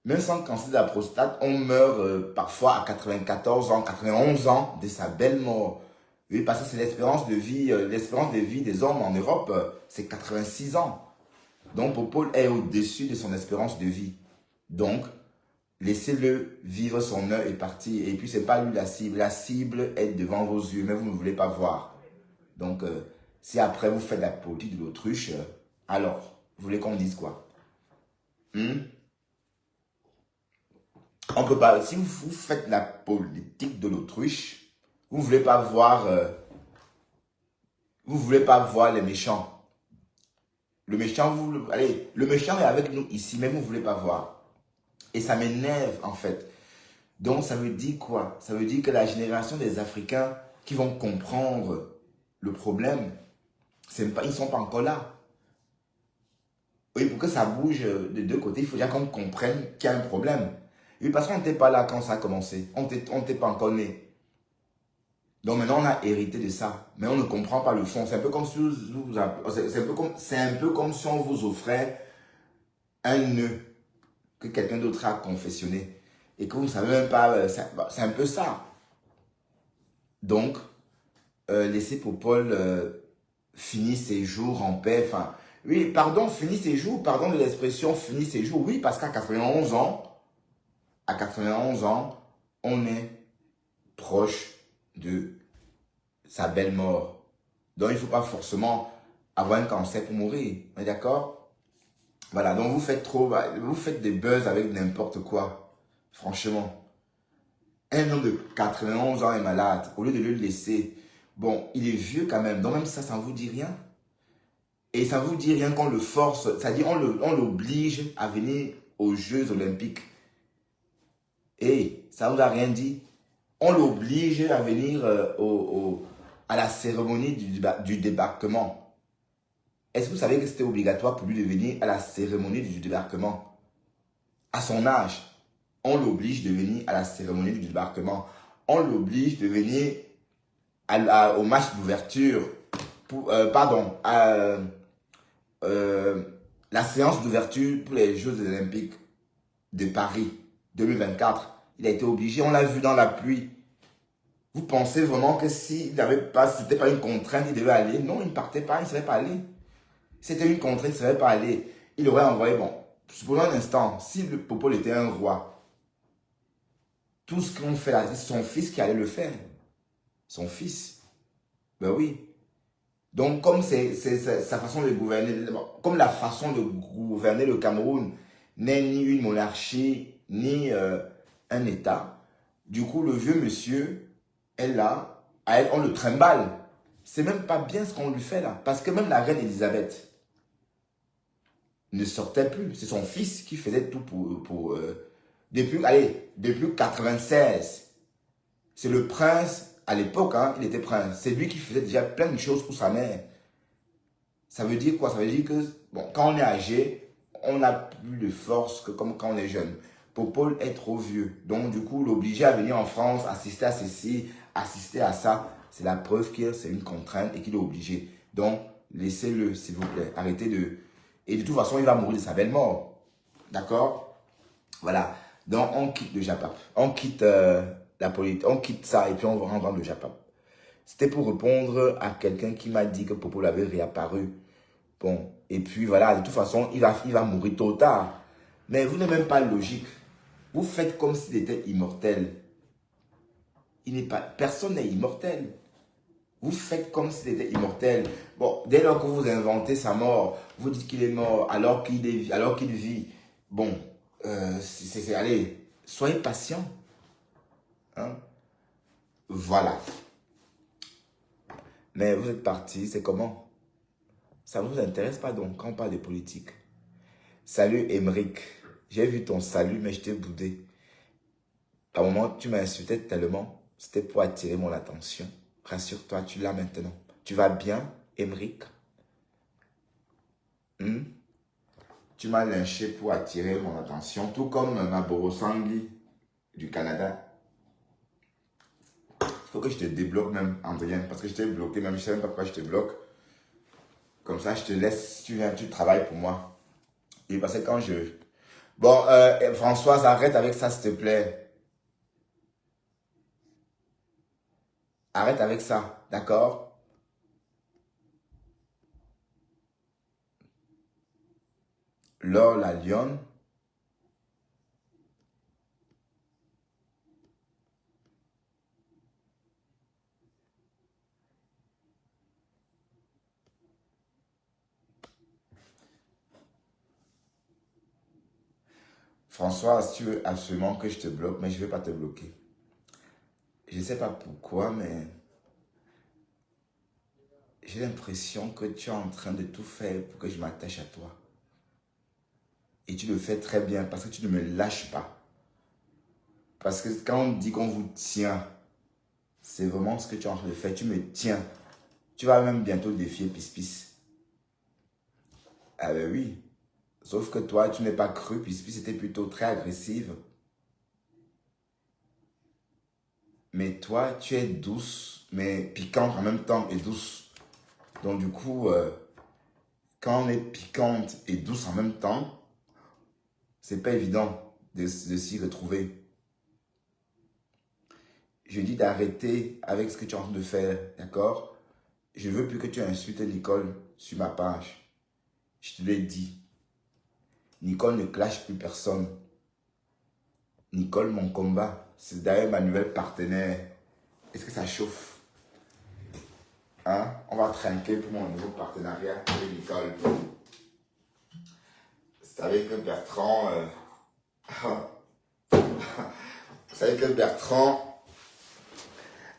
Même sans cancer de la prostate, on meurt parfois à 94 ans, 91 ans de sa belle mort. Oui, parce que c'est l'espérance de vie des hommes en Europe, c'est 86 ans. Donc, Popol est au-dessus de son espérance de vie. Donc, laissez-le vivre son heure et partir. Et puis, ce n'est pas lui la cible. La cible est devant vos yeux, mais vous ne voulez pas voir. Donc, si après vous faites la politique de l'autruche, alors, vous voulez qu'on dise quoi? On peut pas. Si vous faites la politique de l'autruche, vous ne voulez pas voir. Vous voulez pas voir les méchants. Le méchant, le méchant est avec nous ici, mais vous ne voulez pas voir. Et ça m'énerve en fait. Donc ça veut dire quoi? Ça veut dire que la génération des Africains qui vont comprendre le problème, ils ne sont pas encore là. Oui, pour que ça bouge de deux côtés, il faut déjà qu'on comprenne qu'il y a un problème. Oui, parce qu'on n'était pas là quand ça a commencé. On n'était pas encore né. Donc maintenant, on a hérité de ça. Mais on ne comprend pas le fond. C'est un peu comme si c'est un peu comme si on vous offrait un nœud que quelqu'un d'autre a confectionné. Et que vous ne savez même pas. C'est un peu ça. Donc, laissez Popol finir ses jours en paix. Enfin, oui, pardon, finir ses jours. Pardon de l'expression finir ses jours. Oui, parce qu'à 91 ans, on est proche de sa belle mort. Donc, il ne faut pas forcément avoir un cancer pour mourir. On est d'accord? Voilà, donc vous faites des buzz avec n'importe quoi. Franchement. Un homme de 91 ans est malade. Au lieu de le laisser, bon, il est vieux quand même. Donc, même ça ne vous dit rien. Et ça ne vous dit rien qu'on le force. C'est-à-dire, on l'oblige à venir aux Jeux Olympiques. Et ça ne vous a rien dit. On l'oblige à venir à la cérémonie du débarquement. Est-ce que vous savez que c'était obligatoire pour lui de venir à la cérémonie du débarquement? À son âge, on l'oblige de venir à la cérémonie du débarquement. On l'oblige de venir au match d'ouverture. La séance d'ouverture pour les Jeux olympiques de Paris 2024. Il a été obligé, on l'a vu dans la pluie. Vous pensez vraiment que s'il n'avait pas, c'était pas une contrainte, il devait aller? Non, il ne partait pas, il ne savait pas aller. C'était une contrainte, il ne savait pas aller. Il aurait envoyé, bon, supposons un instant, si le Popol était un roi, tout ce qu'on fait là, c'est son fils qui allait le faire. Son fils. Ben oui. Donc, comme c'est sa façon de gouverner, comme la façon de gouverner le Cameroun n'est ni une monarchie, ni un État, du coup, le vieux monsieur est là, à elle, on le trimballe. C'est même pas bien ce qu'on lui fait là. Parce que même la reine Elisabeth ne sortait plus. C'est son fils qui faisait tout depuis 96. C'est le prince, à l'époque, hein, il était prince. C'est lui qui faisait déjà plein de choses pour sa mère. Ça veut dire quoi? Ça veut dire que bon, quand on est âgé, on n'a plus de force que comme quand on est jeune. Popol est trop vieux. Donc, du coup, l'obliger à venir en France, assister à ceci, assister à ça, c'est la preuve que c'est une contrainte et qu'il est obligé. Donc, laissez-le, s'il vous plaît. Arrêtez de... Et de toute façon, il va mourir de sa belle mort. D'accord? Voilà. Donc, on quitte le Japap. On quitte la politique. On quitte ça et puis on va rentrer dans le Japap. C'était pour répondre à quelqu'un qui m'a dit que Popol avait réapparu. Bon, et puis voilà, de toute façon, il va mourir tôt ou tard. Mais vous n'êtes même pas logique. Vous faites comme s'il était immortel. Il n'est pas, personne n'est immortel. Vous faites comme s'il était immortel. Bon, dès lors que vous inventez sa mort, vous dites qu'il est mort alors qu'il vit. Bon, allez, soyez patient. Hein? Voilà. Mais vous êtes parti, c'est comment? Ça ne vous intéresse pas donc quand on parle de politique. Salut Émeric. J'ai vu ton salut, mais je t'ai boudé. À un moment, tu m'as insulté tellement. C'était pour attirer mon attention. Rassure-toi, tu l'as maintenant. Tu vas bien, Émeric? Tu m'as lynché pour attirer mon attention, tout comme Maboro Sangli du Canada. Il faut que je te débloque même, Andrien, parce que je t'ai bloqué, même je ne sais même pas pourquoi je te bloque. Comme ça, je te laisse, tu viens, tu travailles pour moi. Et parce que quand je... Bon, Françoise, arrête avec ça, s'il te plaît. Arrête avec ça, d'accord? Laure la lionne. Françoise, tu veux absolument que je te bloque, mais je ne vais pas te bloquer. Je ne sais pas pourquoi, mais j'ai l'impression que tu es en train de tout faire pour que je m'attache à toi. Et tu le fais très bien parce que tu ne me lâches pas. Parce que quand on dit qu'on vous tient, c'est vraiment ce que tu es en train de faire. Tu me tiens. Tu vas même bientôt défier Pis-Pis. Ah ben oui. Sauf que toi, tu n'es pas cru. Pis-Pis était plutôt très agressive. Mais toi, tu es douce, mais piquante en même temps et douce. Donc du coup, quand on est piquante et douce en même temps, c'est pas évident de s'y retrouver. Je dis d'arrêter avec ce que tu es en train de faire, d'accord? Je veux plus que tu insultes Nicole sur ma page. Je te l'ai dit. Nicole ne clash plus personne. Nicole, mon combat, c'est d'ailleurs ma nouvelle partenaire. Est-ce que ça chauffe? Hein? On va trinquer pour mon nouveau partenariat avec Nicole. Vous savez que Bertrand... Vous savez que Bertrand,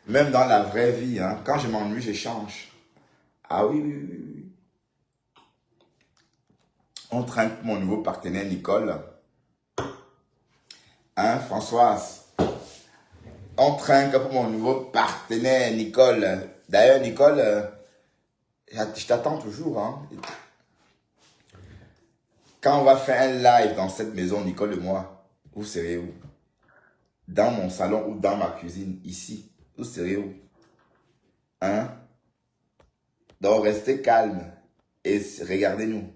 même dans la vraie vie, hein, quand je m'ennuie, je change. Ah oui, oui, oui, oui. On trinque pour mon nouveau partenaire Nicole. Hein, Françoise? On trinque pour mon nouveau partenaire Nicole. D'ailleurs, Nicole, je t'attends toujours. Hein. Quand on va faire un live dans cette maison, Nicole et moi, vous serez où? Dans mon salon ou dans ma cuisine, ici. Vous serez où? Hein? Donc, restez calme et regardez-nous.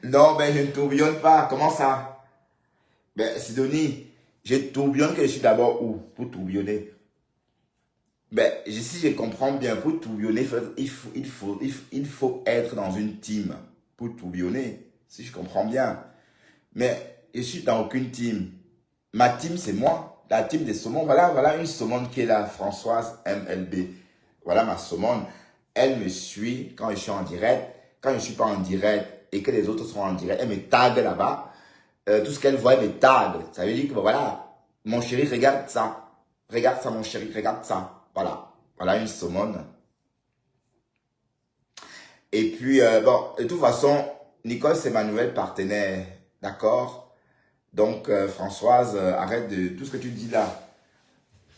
Non, mais je ne tourbillonne pas. Comment ça? Ben, Sidonie, je tourbillonne que je suis d'abord où? Pour tourbillonner. Ben, si je comprends bien, pour tourbillonner, il faut être dans une team pour tourbillonner. Si je comprends bien. Mais je suis dans aucune team. Ma team, c'est moi. La team des saumons. Voilà une saumon qui est là, Françoise MLB. Voilà ma saumon. Elle me suit quand je suis en direct. Quand je ne suis pas en direct et que les autres sont en direct, elle me tag là-bas. Tout ce qu'elle voit, elle me tag. Ça veut dire que voilà, mon chéri, regarde ça. Regarde ça, mon chéri, regarde ça. Voilà. Voilà une saumon. Et puis, bon, de toute façon, Nicole, c'est ma nouvelle partenaire. D'accord? Donc, Françoise, arrête de tout ce que tu dis là.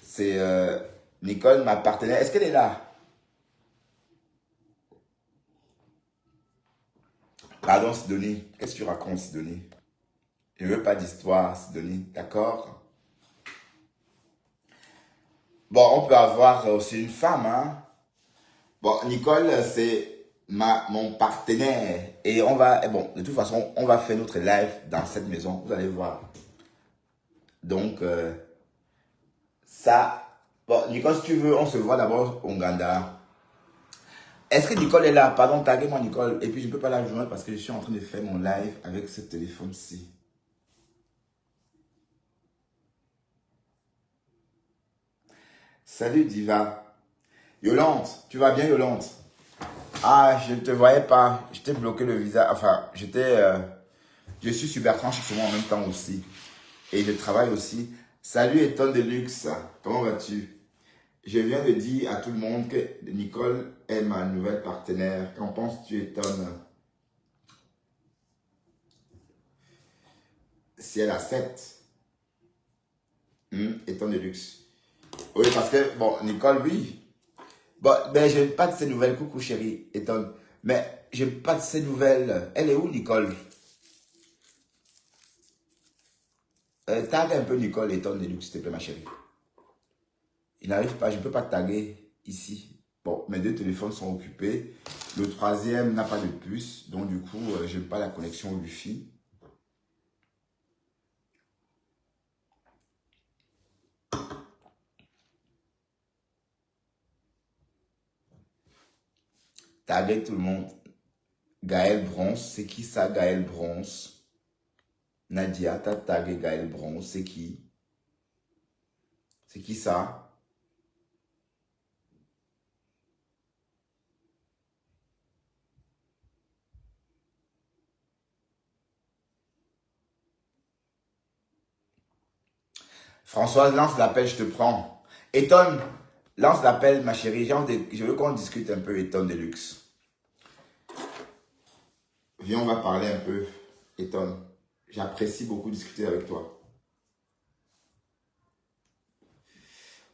C'est Nicole, ma partenaire. Est-ce qu'elle est là? Pardon, Sidonie. Qu'est-ce que tu racontes, Sidonie? Je ne veux pas d'histoire, Sidonie. D'accord? Bon, on peut avoir aussi une femme, hein? Bon, Nicole, c'est mon partenaire. Et on va, bon, de toute façon, on va faire notre live dans cette maison. Vous allez voir. Donc, ça. Bon, Nicole, si tu veux, on se voit d'abord au Nganda. Est-ce que Nicole est là? Pardon, taguez-moi Nicole. Et puis, je ne peux pas la joindre parce que je suis en train de faire mon live avec ce téléphone-ci. Salut Diva. Yolande, tu vas bien Yolande? Ah, je ne te voyais pas. Je t'ai bloqué le visage. Enfin, je suis sur Bertrand Chixomon en même temps aussi. Et je travaille aussi. Salut Eton Deluxe. Comment vas-tu? Je viens de dire à tout le monde que Nicole est ma nouvelle partenaire. Qu'en penses-tu, Eton? Si elle accepte. Eton Deluxe. Oui, parce que, bon, Nicole, oui. Bon, mais je n'ai pas de ces nouvelles. Coucou, chérie, Eton. Mais je n'ai pas de ces nouvelles. Elle est où, Nicole? Tag un peu Nicole Eton Deluxe, s'il te plaît, ma chérie. Il n'arrive pas, je ne peux pas taguer ici. Bon, mes deux téléphones sont occupés. Le troisième n'a pas de puce. Donc, du coup, je n'ai pas la connexion Wi-Fi. Taguer tout le monde. Gaël Bronze, c'est qui ça, Gaël Bronze? Nadia, t'as tagué Gaël Bronze, c'est qui? C'est qui ça? Françoise, lance l'appel, je te prends. Eton, lance l'appel, ma chérie. Je veux qu'on discute un peu, Eton Deluxe. Viens, on va parler un peu, Eton. J'apprécie beaucoup discuter avec toi.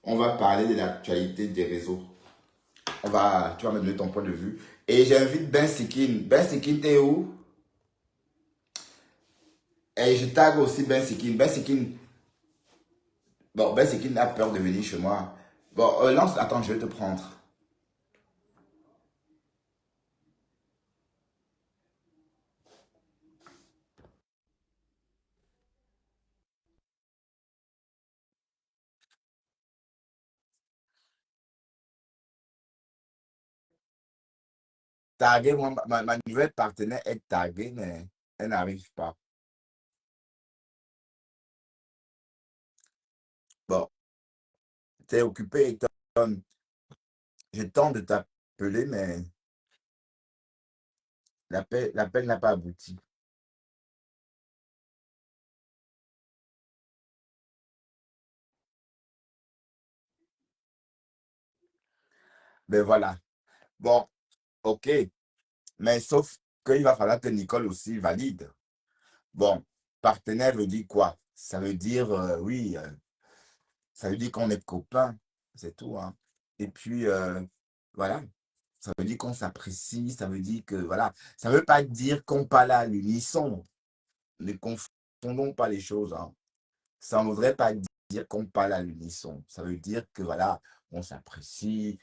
On va parler de l'actualité des réseaux. Tu vas me donner ton point de vue. Et j'invite Ben Sikin. Ben Sikin, t'es où? Et je tag aussi Ben Sikin. Ben Sikin. Bon, Ben Sikin a peur de venir chez moi. Bon, lance. Attends, je vais te prendre. Taguer, moi, ma nouvelle partenaire est taguée, mais elle n'arrive pas. Bon, t'es occupé, Eton. Je tente de t'appeler, mais l'appel n'a pas abouti. Ben voilà. Bon, ok. Mais sauf qu'il va falloir que Nicole aussi valide. Bon, partenaire veut dire quoi? Ça veut dire, oui, Ça veut dire qu'on est copains, c'est tout, hein. Et puis, voilà, ça veut dire qu'on s'apprécie, ça veut dire que, voilà, ça veut pas dire qu'on parle à l'unisson. Ne confondons pas les choses, hein. Ça ne voudrait pas dire qu'on parle à l'unisson. Ça veut dire que, voilà, on s'apprécie,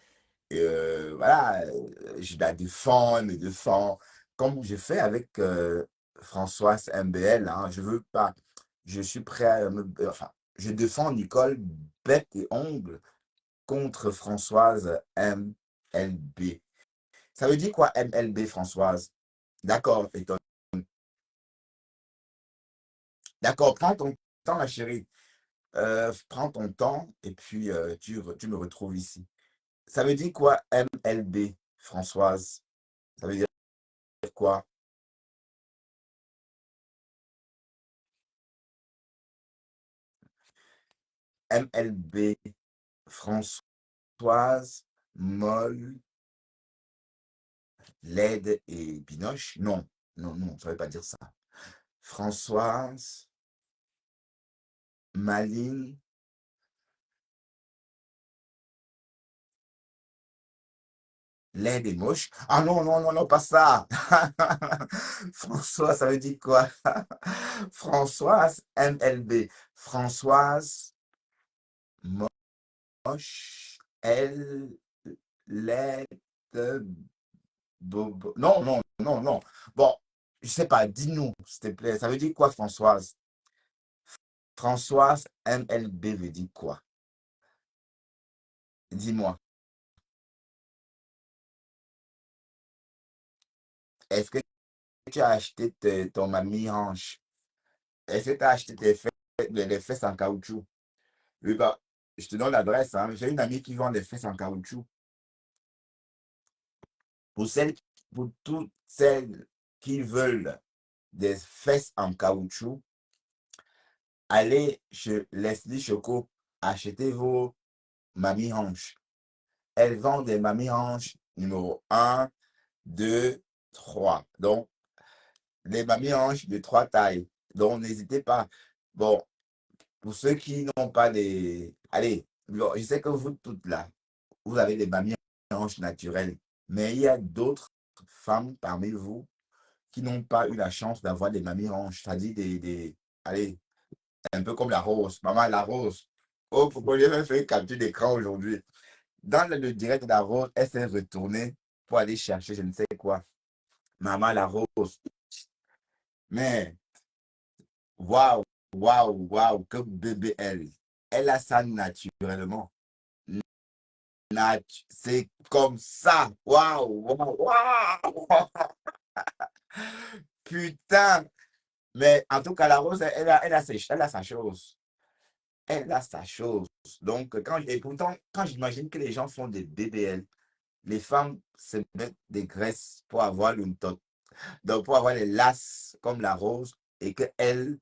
et voilà, je la défends, elle me défend, comme je fais avec Françoise MBL, hein. Je veux pas, je suis prêt à enfin, je défends Nicole bec et ongle contre Françoise MLB. Ça veut dire quoi MLB, Françoise? D'accord, d'accord, prends ton temps, ma chérie. Prends ton temps et puis tu me retrouves ici. Ça veut dire quoi MLB, Françoise? Ça veut dire quoi? MLB, Françoise, Molle, Laide et Binoche? Non, non, non, ça ne veut pas dire ça. Françoise, Maline, Laide et moche. Ah non, non, non, non, pas ça. François, ça veut dire quoi? Françoise, MLB. Françoise, moche, elle, laide, bobo. Non, non, non, non. Bon, je sais pas, dis-nous, s'il te plaît. Ça veut dire quoi, Françoise? Françoise, MLB veut dire quoi? Dis-moi. Est-ce que tu as acheté ton mamie hanche? Est-ce que tu as acheté les fesses en caoutchouc? Oui, bah, je te donne l'adresse, hein. J'ai une amie qui vend des fesses en caoutchouc. Pour pour toutes celles qui veulent des fesses en caoutchouc, allez chez Leslie Choco, achetez vos mamie hanches. Elle vend des mamie hanches numéro un, 2, 3. Donc, les mamie hanches de 3 tailles. Donc, n'hésitez pas. Bon, pour ceux qui n'ont pas les... Allez, bon, je sais que vous toutes là, vous avez des mamie hanches naturelles. Mais il y a d'autres femmes parmi vous qui n'ont pas eu la chance d'avoir des mamies hanches, c'est-à-dire allez, un peu comme la rose, maman la rose. Oh, pourquoi j'ai même fait une capture d'écran aujourd'hui? Dans le direct de la rose, elle s'est retournée pour aller chercher je ne sais quoi. Maman la rose. Mais, waouh, waouh, waouh, que bébé elle. Elle a ça naturellement. C'est comme ça. Waouh, waouh, waouh. Putain. Mais en tout cas, la rose, elle a sa chose. Elle a sa chose. Donc, et pourtant, quand j'imagine que les gens font des BBL, les femmes se mettent des graisses pour avoir une tot. Donc, pour avoir les lasses comme la rose et elle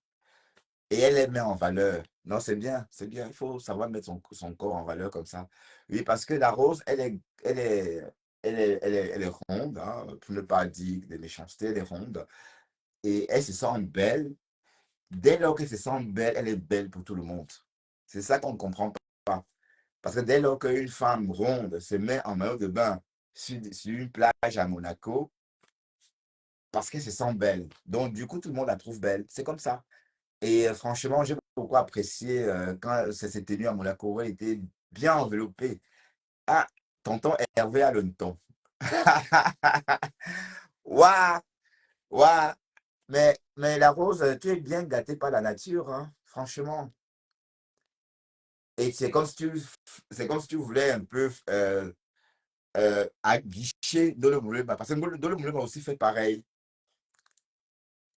les met en valeur. Non, c'est bien, c'est bien. Il faut savoir mettre son corps en valeur comme ça. Oui, parce que la rose, elle est ronde, hein, pour ne pas dire de méchanceté, elle est ronde. Et elle se sent belle. Dès lors qu'elle se sent belle, elle est belle pour tout le monde. C'est ça qu'on ne comprend pas. Parce que dès lors qu'une femme ronde se met en maillot de bain sur une plage à Monaco, parce qu'elle se sent belle. Donc, du coup, tout le monde la trouve belle. C'est comme ça. Et franchement, j'ai beaucoup apprécié quand ça s'est tenu à Monaco. Elle était bien enveloppée. Ah, tonton Hervé a le ton. Waouh, waouh. Mais la rose, tu es bien gâtée par la nature, hein, franchement. Et c'est comme si tu voulais un peu aguicher Dolo Moulema. Parce que Dolo Moulema aussi fait pareil.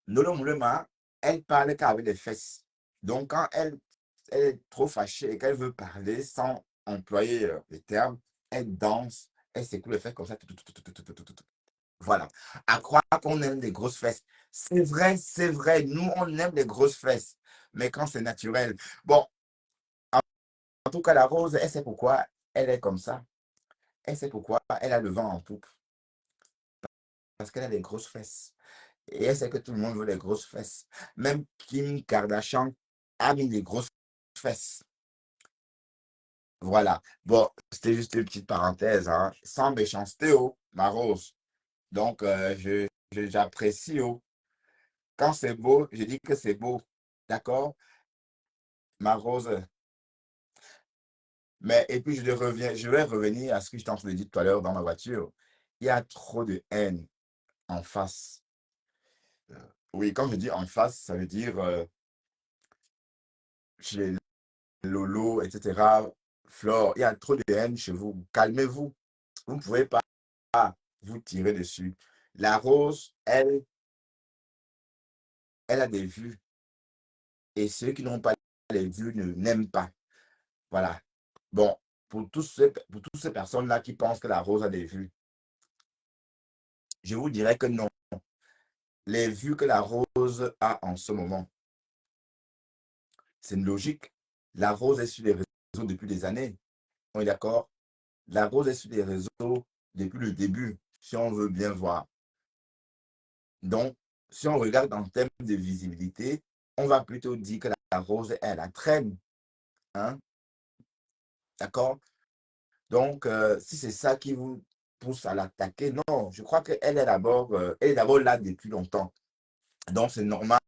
Dolo Moulema, elle parle qu'avec des fesses. Donc, quand elle est trop fâchée et qu'elle veut parler sans employer les termes, elle danse, elle s'écoule les fesses comme ça. Voilà. À croire qu'on aime des grosses fesses. C'est vrai. Nous, on aime les grosses fesses. Mais quand c'est naturel. Bon, en tout cas, la rose, elle sait pourquoi elle est comme ça. Elle sait pourquoi elle a le vent en poupe. Parce qu'elle a des grosses fesses. Et elle sait que tout le monde veut des grosses fesses. Même Kim Kardashian a mis des grosses fesses. Voilà. Bon, c'était juste une petite parenthèse, hein. Sans méchanceté, oh, ma rose. Donc, j'apprécie, oh. Quand c'est beau, je dis que c'est beau. D'accord? Ma rose. Mais, et puis, je vais revenir à ce que je t'ai en train de dire tout à l'heure dans ma voiture. Il y a trop de haine en face. Oui, quand je dis en face, ça veut dire chez Lolo, etc. Flore, il y a trop de haine chez vous. Calmez-vous. Vous ne pouvez pas vous tirer dessus. La rose, elle a des vues. Et ceux qui n'ont pas les vues n'aiment pas. Voilà. Bon, pour toutes ces personnes-là qui pensent que la rose a des vues, je vous dirais que non. Les vues que la rose a en ce moment, c'est une logique. La rose est sur les réseaux depuis des années. On est d'accord? La rose est sur les réseaux depuis le début, si on veut bien voir. Donc, si on regarde en termes de visibilité, on va plutôt dire que la rose est à la traîne. Hein? D'accord? Donc, si c'est ça qui vous pousse à l'attaquer, non, je crois qu'elle est d'abord là depuis longtemps. Donc, c'est normal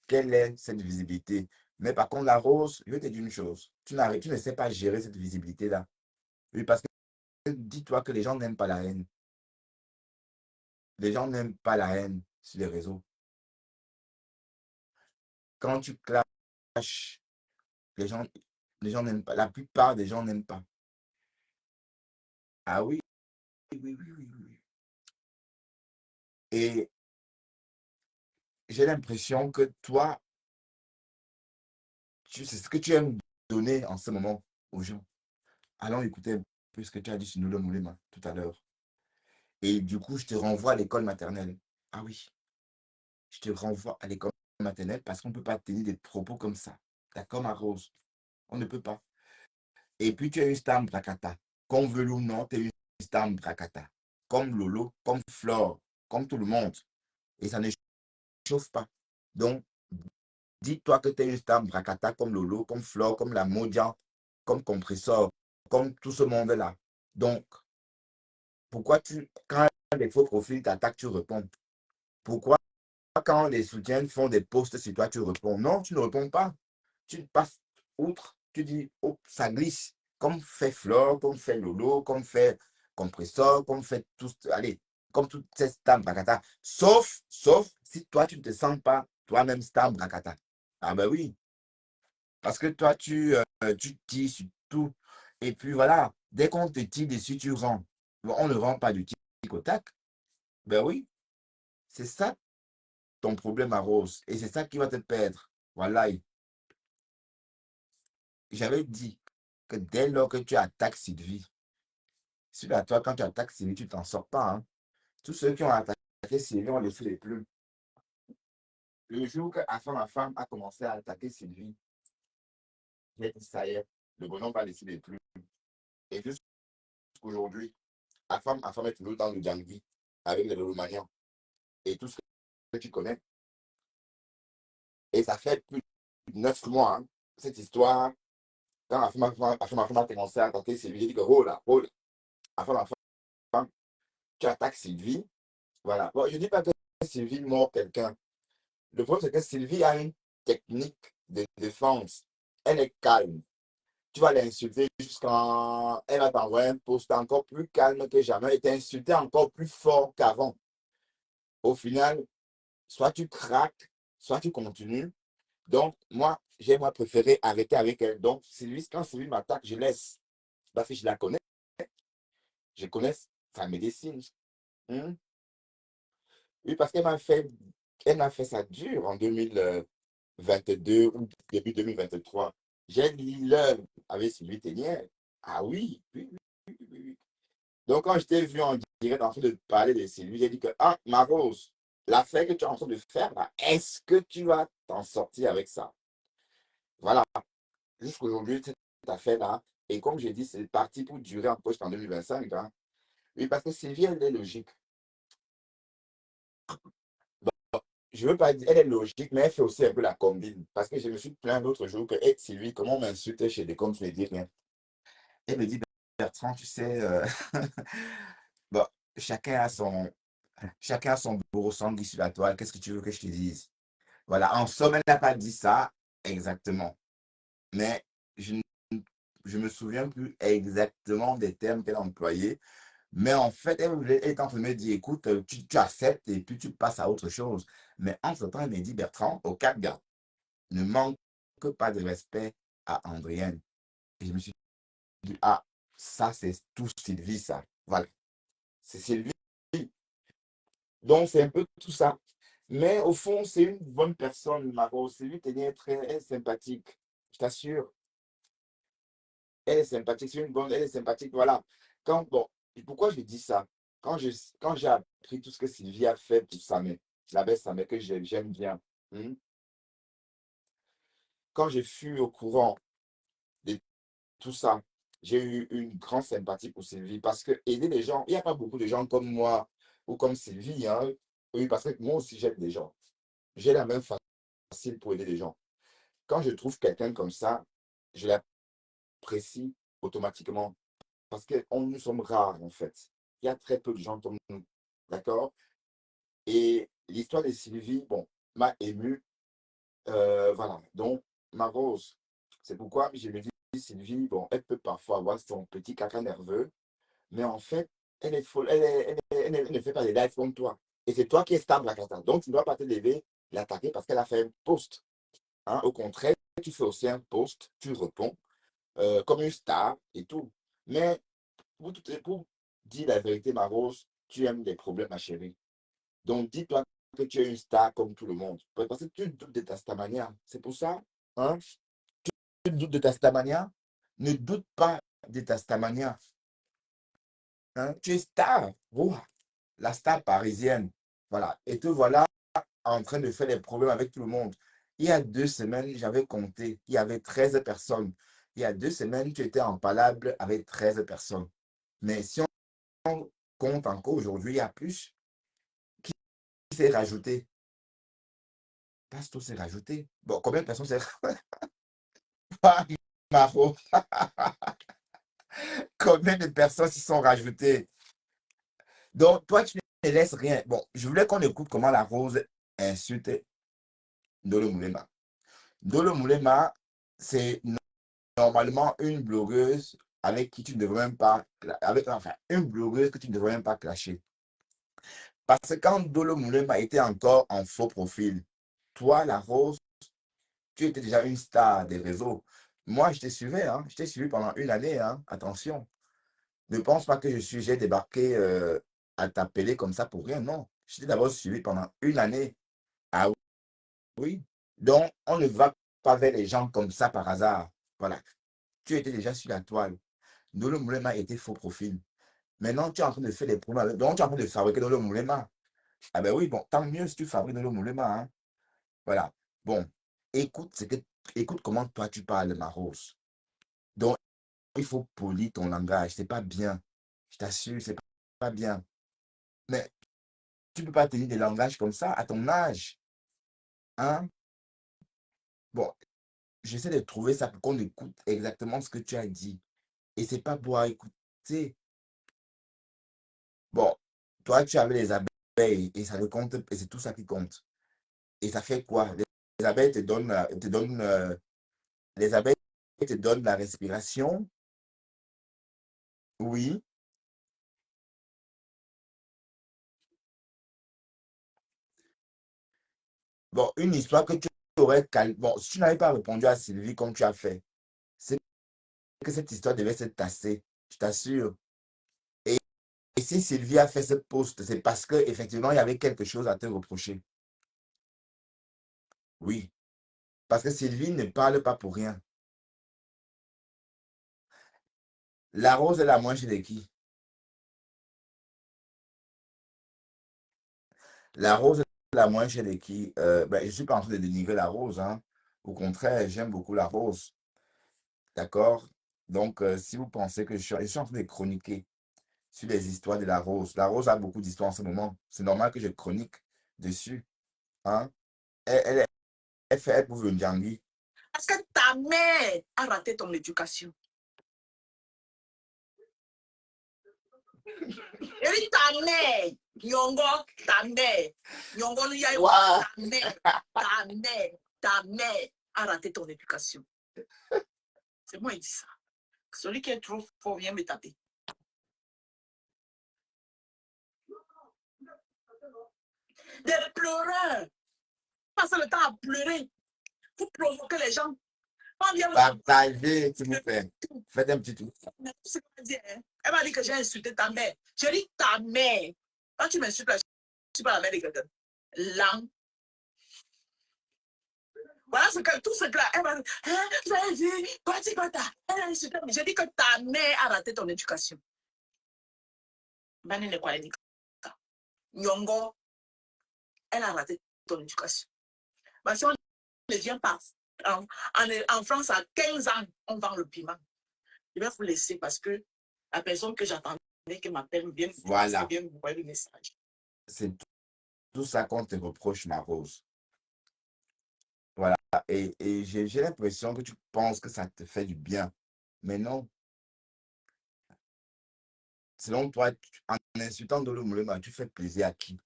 qu'elle ait cette visibilité. Mais par contre, la rose, je vais te dire une chose, tu ne sais pas gérer cette visibilité-là. Oui, parce que dis-toi que les gens n'aiment pas la haine. Les gens n'aiment pas la haine sur les réseaux. Quand tu clashes, les gens, les gens n'aiment pas. La plupart des gens n'aiment pas. Ah oui, oui, oui, oui, oui, oui. Et j'ai l'impression que toi, c'est ce que tu aimes donner en ce moment aux gens. Allons écouter un peu ce que tu as dit sur Nulo Moulema tout à l'heure. Et du coup, je te renvoie à l'école maternelle. Ah oui, je te renvoie à l'école maternelle parce qu'on ne peut pas tenir des propos comme ça. D'accord, ma Rose? On ne peut pas. Et puis, tu es une star Brakata. Qu'on veut ou non, tu es une star Brakata. Comme Lolo, comme Flore, comme tout le monde. Et ça ne chauffe pas. Donc, dis-toi que tu es une star Brakata comme Lolo, comme Flore, comme la Modian, comme Compressor, comme tout ce monde-là. Donc, quand les faux profils t'attaquent, tu réponds? Pourquoi, quand les soutiens font des posts sur toi, tu réponds? Non, tu ne réponds pas. Tu passes outre, tu dis, oh, ça glisse. Comme fait Flore, comme fait Lolo, comme fait Compressor, comme fait tout, allez, comme toutes ces stars Brakata. Sauf si toi, tu ne te sens pas toi-même star Brakata. Ah ben oui, parce que toi, tu tires sur tout. Et puis voilà, dès qu'on te tire dessus, tu rends. Bon, on ne rend pas du tic au tac. Ben oui, c'est ça ton problème à Rose. Et c'est ça qui va te perdre. Voilà. J'avais dit que dès lors que tu attaques Sylvie, sur à toi, quand tu attaques Sylvie, tu t'en sors pas. Hein. Tous ceux qui ont attaqué Sylvie ont laissé les plumes. Le jour que ma femme a commencé à attaquer Sylvie, j'ai dit ça y est, le bonhomme va laisser les plumes. Et jusqu'aujourd'hui, Afam est toujours dans le Djangui avec les Romaniens et tout ce que tu connais. Et ça fait plus de 9 mois, hein, cette histoire. Quand Afam a commencé à attaquer Sylvie, j'ai dit que oh là, Afam, tu attaques Sylvie. Voilà. Bon, je ne dis pas que Sylvie mord quelqu'un. Le problème, c'est que Sylvie a une technique de défense. Elle est calme. Tu vas l'insulter jusqu'à... Elle va t'envoyer un post encore plus calme que jamais et t'insulter encore plus fort qu'avant. Au final, soit tu craques, soit tu continues. Donc, moi, j'ai préféré arrêter avec elle. Donc, quand Sylvie m'attaque, je laisse. Parce que je la connais. Je connais sa médecine. Hmm. Oui, parce elle m'a fait ça dur en 2022 ou début 2023. J'ai lu l'heure avec Sylvie Ténière. Ah oui, oui, oui, oui, oui, oui. Donc, quand je t'ai vu en direct en train de parler de Sylvie, j'ai dit que, ah, ma Rose, l'affaire que tu es en train de faire, là, est-ce que tu vas t'en sortir avec ça? Voilà. Jusqu'aujourd'hui, cette affaire-là, et comme j'ai dit, c'est parti pour durer encore jusqu'en 2025. Hein. Oui, parce que Sylvie, elle est logique. Je veux pas dire, elle est logique, mais elle fait aussi un peu la combine. Parce que je me suis plaint l'autre jour que, hey, Sylvie, comment on m'insulte chez des comptes, je ne dis rien. Elle me dit, Bertrand, tu sais, bon, chacun a son, chacun a son beau sanglier sur la toile. Qu'est-ce que tu veux que je te dise? Voilà, en somme, elle n'a pas dit ça exactement. Mais je je me souviens plus exactement des termes qu'elle a employés. Mais en fait, elle est en train de me dire, écoute, tu acceptes et puis tu passes à autre chose. Mais entre-temps, elle me dit, Bertrand, au Cap Garde, ne manque pas de respect à Andrienne. Et je me suis dit, ah, ça, c'est tout Sylvie, ça. Voilà, c'est Sylvie. Donc, c'est un peu tout ça. Mais au fond, c'est une bonne personne, Maro. Sylvie Ténier elle est sympathique, je t'assure. Elle est sympathique, c'est une bonne, elle est sympathique, voilà. Bon, pourquoi je dis ça? Quand j'ai appris tout ce que Sylvie a fait pour Samé, la belle Samé que j'aime bien, hmm, quand je fus au courant de tout ça, j'ai eu une grande sympathie pour Sylvie parce que aider les gens, il n'y a pas beaucoup de gens comme moi ou comme Sylvie, hein. Oui, parce que moi aussi j'aide les gens. J'ai la même facile pour aider les gens. Quand je trouve quelqu'un comme ça, je l'apprécie automatiquement. Parce que nous sommes rares, en fait. Il y a très peu de gens comme nous. D'accord? Et l'histoire de Sylvie, bon, m'a ému. Voilà. Donc, ma Rose, c'est pourquoi je me dis, Sylvie, bon, elle peut parfois avoir son petit caca nerveux, mais en fait, elle est folle, elle ne fait pas des lives comme toi. Et c'est toi qui es stable, la cata. Donc, tu ne dois pas te lever, l'attaquer parce qu'elle a fait un post. Hein. Au contraire, tu fais aussi un post, tu réponds comme une star et tout. Mais pour dire la vérité, ma Rose, tu aimes des problèmes, ma chérie. Donc, dis-toi que tu es une star comme tout le monde. Parce que tu doutes de ta stamania. C'est pour ça, hein? Tu doutes de ta stamania. Ne doute pas de ta stamania. Hein? Tu es star. Voilà. La star parisienne. Voilà. Et te voilà en train de faire des problèmes avec tout le monde. Il y a 2 semaines, j'avais compté. Il y avait 13 personnes. Il y a 2 semaines, tu étais en palabre avec 13 personnes. Mais si on compte encore aujourd'hui, il y a plus. Qui s'est rajouté? Pasto s'est rajouté. Bon, combien de personnes s'est pas Maro? Combien de personnes s'y sont rajoutées? Donc, toi, tu ne laisses rien. Bon, je voulais qu'on écoute comment la Rose insulte Dolo Moulema. Dolo Moulema, c'est normalement une blogueuse avec qui tu ne devrais même pas, enfin, une blogueuse que tu ne devrais même pas clasher. Parce que quand Dolo Moulema était encore en faux profil, toi, la Rose, tu étais déjà une star des réseaux. Moi, je t'ai suivi, hein. Je t'ai suivi pendant une année, hein. Attention. Ne pense pas que j'ai débarqué à t'appeler comme ça pour rien. Non. Je t'ai d'abord suivi pendant une année. Ah oui. Donc, on ne va pas vers les gens comme ça par hasard. Voilà. Tu étais déjà sur la toile. Dolo Moulema était faux profil. Maintenant, tu es en train de faire des problèmes. Donc, tu es en train de fabriquer Dolo Moulema. Ah ben oui, bon, tant mieux si tu fabriques Dolo Moulema. Hein. Voilà. Bon, écoute, écoute comment toi tu parles, ma Rose. Donc, il faut polir ton langage. C'est pas bien. Je t'assure, c'est pas bien. Mais tu peux pas tenir des langages comme ça à ton âge. Hein? Bon, j'essaie de trouver ça pour qu'on écoute exactement ce que tu as dit. Et c'est pas pour écouter. Bon, toi, tu avais les abeilles et ça ne compte, et c'est tout ça qui compte. Et ça fait quoi? Les abeilles les abeilles te donnent la respiration. Oui. Bon, une histoire que tu aurais calme. Bon, si tu n'avais pas répondu à Sylvie comme tu as fait, c'est que cette histoire devait se tasser, je t'assure. Et, et si Sylvie a fait ce post, c'est parce qu'effectivement, il y avait quelque chose à te reprocher. Oui. Parce que Sylvie ne parle pas pour rien. La rose est la moins chez de qui? La rose est la moins chez de qui? Ben, je ne suis pas en train de dénigrer la rose. Hein. Au contraire, j'aime beaucoup la rose. D'accord? Donc, si vous pensez que je suis en train de chroniquer sur les histoires de la rose a beaucoup d'histoires en ce moment. C'est normal que je chronique dessus. Hein? Elle prouve le Ndjangi. Parce que ta mère a raté ton éducation. Elle dit ta mère, Nyongo, ta mère. Nyongo, nous y a Ouah. ta mère a raté ton éducation. C'est moi qui dis ça. Celui qui est trop fort vient me taper. Des pleureurs. Passez le temps à pleurer pour provoquer les gens. On vient Partagez, s'il vous plaît. Faites un petit tour. Elle m'a dit que j'ai insulté ta mère. J'ai dit ta mère. Quand tu m'insultes, je ne suis pas la mère de quelqu'un. Langue. Voilà tout ce que là, elle m'a dit, hein, vous avez vu, elle a insulté. J'ai dit que ta mère a raté ton éducation. Bani ne quoi dit ça. Nyongo, elle a raté ton éducation. Parce si on ne vient pas en France à 15 ans, on vend le piment. Je vais vous laisser parce que la personne que j'attendais qui m'appelle vient Voilà. me envoyer le message. C'est tout ça qu'on te reproche, ma Rose. Voilà. Et j'ai l'impression que tu penses que ça te fait du bien. Mais non. Selon toi, en insultant Dolo Moulema, tu fais plaisir à qui?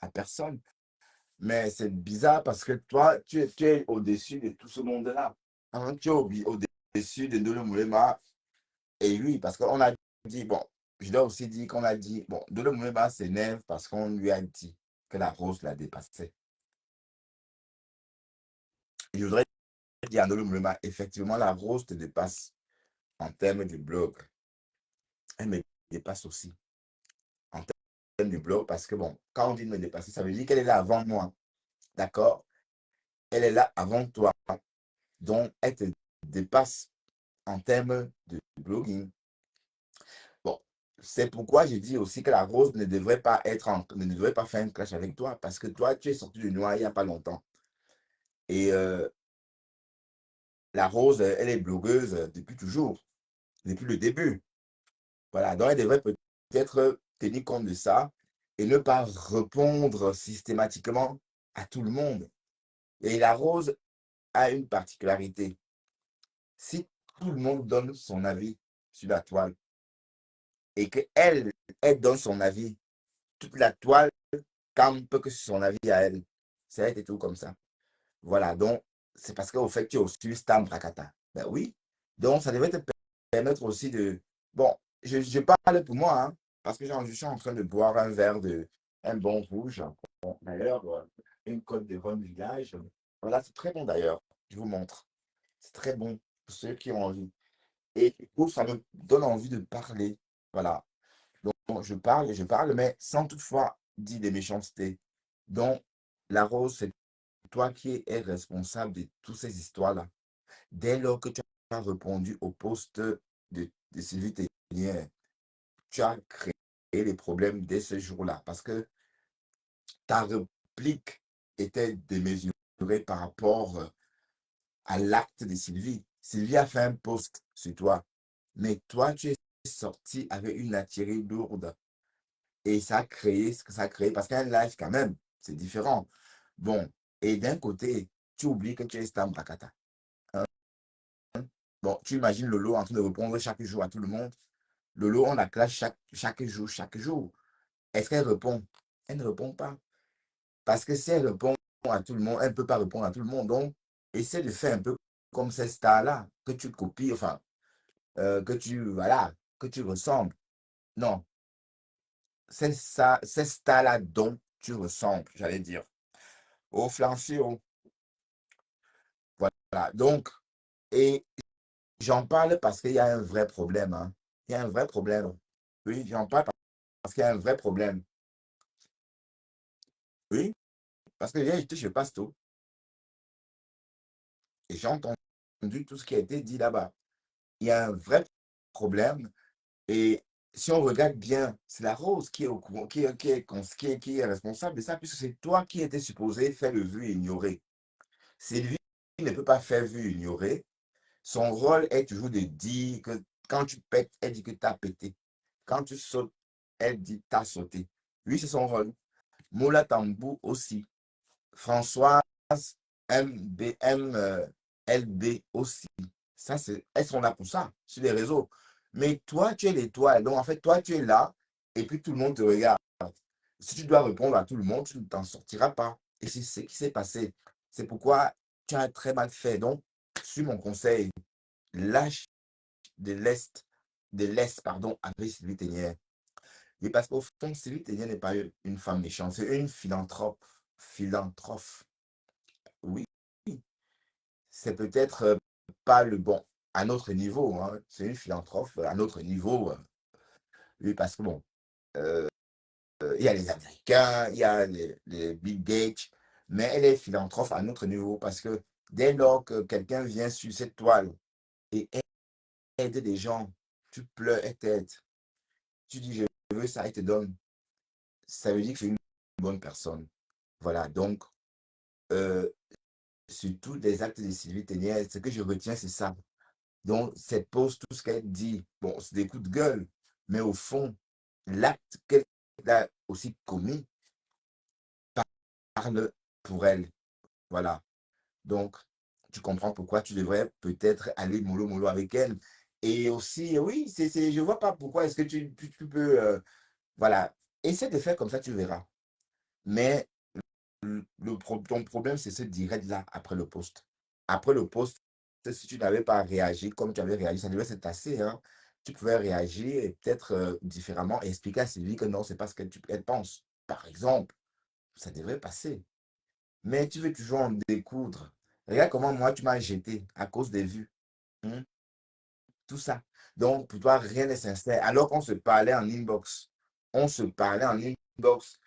À personne. Mais c'est bizarre parce que toi, tu es au-dessus de tout ce monde-là. Hein, tu es au-dessus de Dolo Moulema et lui. Parce qu'on a dit, bon, je dois aussi dire qu'on a dit, bon, Dolo Moulema s'énerve parce qu'on lui a dit que la Rose l'a dépassé. Et je voudrais dire à Dolo Moulema, effectivement, la Rose te dépasse en termes de blog. Elle me dépasse aussi en termes de blog parce que, bon, quand on dit de me dépasser, ça veut dire qu'elle est là avant moi. D'accord? Elle est là avant toi. Donc, elle te dépasse en termes de blogging. Bon, c'est pourquoi j'ai dit aussi que la Rose ne devrait pas faire un clash avec toi parce que toi, tu es sorti du noir il n'y a pas longtemps. Et la Rose, elle est blogueuse depuis toujours, depuis le début. Voilà, donc elle devrait peut-être tenir compte de ça et ne pas répondre systématiquement à tout le monde. Et la Rose a une particularité. Si tout le monde donne son avis sur la toile et qu'elle donne son avis, toute la toile campe que son avis à elle. Ça a été tout comme ça. Voilà, donc c'est parce qu'au fait tu es aussi Stam Brakata. Ben oui. Donc ça devait te permettre aussi de. Bon, je parle pour moi, hein, parce que je suis en train de boire un verre de un bon rouge. Bon, d'ailleurs, une côte de Rhum Village. Voilà, c'est très bon d'ailleurs. Je vous montre. C'est très bon pour ceux qui ont envie. Et du coup, ça me donne envie de parler. Voilà. Donc, je parle, mais sans toutefois dire des méchancetés. Donc, la Rose, c'est toi qui es responsable de toutes ces histoires-là. Dès lors que tu as répondu au poste de Sylvie Tellier, tu as créé les problèmes dès ce jour-là. Parce que ta réplique était démesurée par rapport à l'acte de Sylvie. Sylvie a fait un post sur toi. Mais toi, tu es sorti avec une attirée lourde. Et ça a créé ce que ça a créé. Parce qu'un live, quand même, c'est différent. Bon, et d'un côté, tu oublies que tu es Stam Brakata. Hein? Bon, tu imagines Lolo en train de répondre chaque jour à tout le monde. Lolo, on la clash chaque jour, chaque jour. Est-ce qu'elle répond? Elle ne répond pas. Parce que si elle répond à tout le monde, elle ne peut pas répondre à tout le monde. Donc, essaie de faire un peu comme ces stars-là, que tu copies, enfin, voilà, que tu ressembles. Non, c'est ça, ces stars-là dont tu ressembles, j'allais dire. Au flancio. Voilà. Donc, et j'en parle parce qu'il y a un vrai problème. Hein. Il y a un vrai problème. Oui, j'en parle parce qu'il y a un vrai problème. Oui, parce que j'ai été chez Pasto et j'ai entendu tout ce qui a été dit là-bas. Il y a un vrai problème. Et si on regarde bien, c'est la Rose qui est au courant, qui est responsable de ça, puisque c'est toi qui étais supposé faire le vu et ignorer. Sylvie ne peut pas faire vu et ignorer. Son rôle est toujours de dire que quand tu pètes, elle dit que tu as pété. Quand tu sautes, elle dit tu as sauté. Lui, c'est son rôle. Moula Tambou aussi. Françoise MBM LB aussi. Ça, elles sont là pour ça, sur les réseaux. Mais toi, tu es l'étoile. Donc, en fait, toi, tu es là et puis tout le monde te regarde. Si tu dois répondre à tout le monde, tu ne t'en sortiras pas. Et c'est ce qui s'est passé. C'est pourquoi tu as très mal fait. Donc, suis mon conseil. Lâche de l'Est, pardon, avec Sylvie Thénière. Oui, parce qu'au fond, Sylvie Thénière n'est pas une femme méchante, c'est une philanthrope. Philanthrope. Oui, c'est peut-être pas le bon à notre niveau, hein. C'est une philanthrope à notre niveau. Oui, parce que bon, euh, il y a les Américains, il y a les Bill Gates, mais elle est philanthrope à notre niveau parce que dès lors que quelqu'un vient sur cette toile et aide des gens, tu pleures et t'aides. Tu dis, je veux ça, il te donne. Ça veut dire que c'est une bonne personne. Voilà, donc, euh, surtout les actes de Sylvie Thénière, ce que je retiens, c'est ça. Donc, cette pose, tout ce qu'elle dit, bon, c'est des coups de gueule, mais au fond, l'acte qu'elle a aussi commis parle pour elle. Voilà. Donc, tu comprends pourquoi tu devrais peut-être aller mollo mollo avec elle. Et aussi, oui, je vois pas pourquoi est-ce que tu peux, voilà, essaie de faire comme ça, tu verras. Mais ton problème, c'est ce direct-là après le post. Après le post, si tu n'avais pas réagi comme tu avais réagi, ça devait se tasser, hein. Tu pouvais réagir et peut-être différemment et expliquer à Sylvie que non, c'est pas ce qu'elle pense. Par exemple, ça devrait passer. Mais tu veux toujours en découdre. Regarde comment moi, tu m'as jeté à cause des vues, hein, tout ça. Donc, pour toi, rien n'est sincère. Alors qu'on se parlait en inbox. On se parlait en inbox.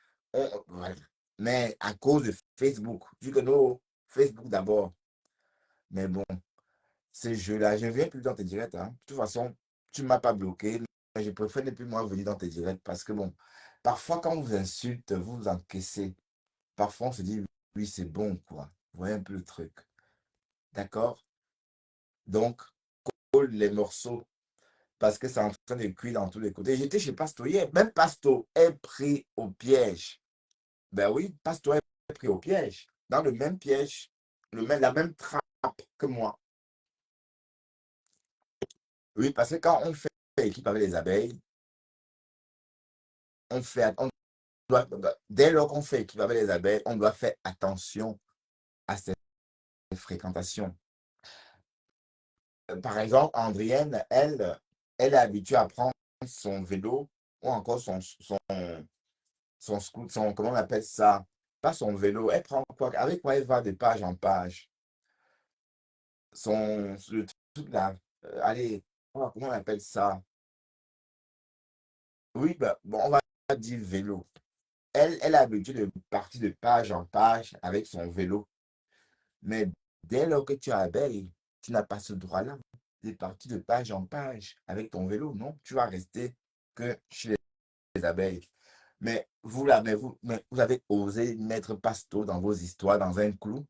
Voilà. Mais à cause de Facebook. Vu que nous, Facebook d'abord. Mais bon, ces jeux-là, je ne viens plus dans tes directs, hein. De toute façon, tu ne m'as pas bloqué. Mais je préfère ne plus moi venir dans tes directs parce que bon, parfois quand on vous insulte, vous vous encaissez. Parfois, on se dit, oui, c'est bon, quoi. Vous voyez un peu le truc. D'accord? Donc, colle les morceaux parce que c'est en train de cuire dans tous les côtés. J'étais chez Pasto hier. Même Pasto est pris au piège. Ben oui, Pasto est pris au piège. Dans le même piège, la même trappe que moi. Oui, parce que quand on fait équipe avec les abeilles, dès lors qu'on fait équipe avec les abeilles, on doit faire attention à ces fréquentations. Par exemple, Andrienne, elle est habituée à prendre son vélo ou encore comment on appelle ça? Pas son vélo, elle prend quoi? Avec quoi elle va de page en page? Le truc là, allez, comment on appelle ça? Oui, ben, bon, on va dire vélo. Elle a l'habitude de partir de page en page avec son vélo. Mais dès lors que tu es abeille, tu n'as pas ce droit-là de partir de page en page avec ton vélo. Non, tu vas rester que chez les abeilles. Mais vous avez osé mettre Pasto dans vos histoires, dans un clou,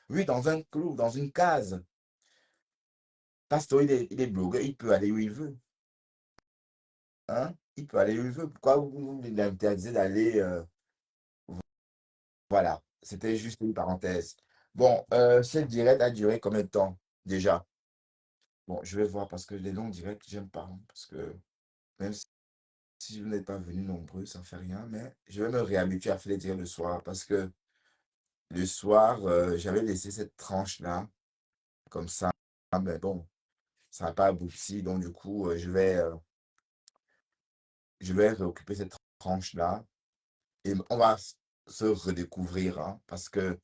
oui, dans un clou, dans une case. Pasto, il est blogueur, il peut aller où il veut. Hein? Il peut aller où il veut. Pourquoi vous l'interdisez d'aller voilà, c'était juste une parenthèse. Bon, cette direct a duré combien de temps déjà? Bon, je vais voir parce que les longs directs, j'aime pas, hein, parce que même si vous n'êtes pas venus nombreux, ça ne fait rien, mais je vais me réhabituer à faire les directs le soir parce que le soir, j'avais laissé cette tranche-là comme ça, mais bon, ça n'a pas abouti, donc du coup, je vais réoccuper cette tranche-là et on va se redécouvrir, hein, parce que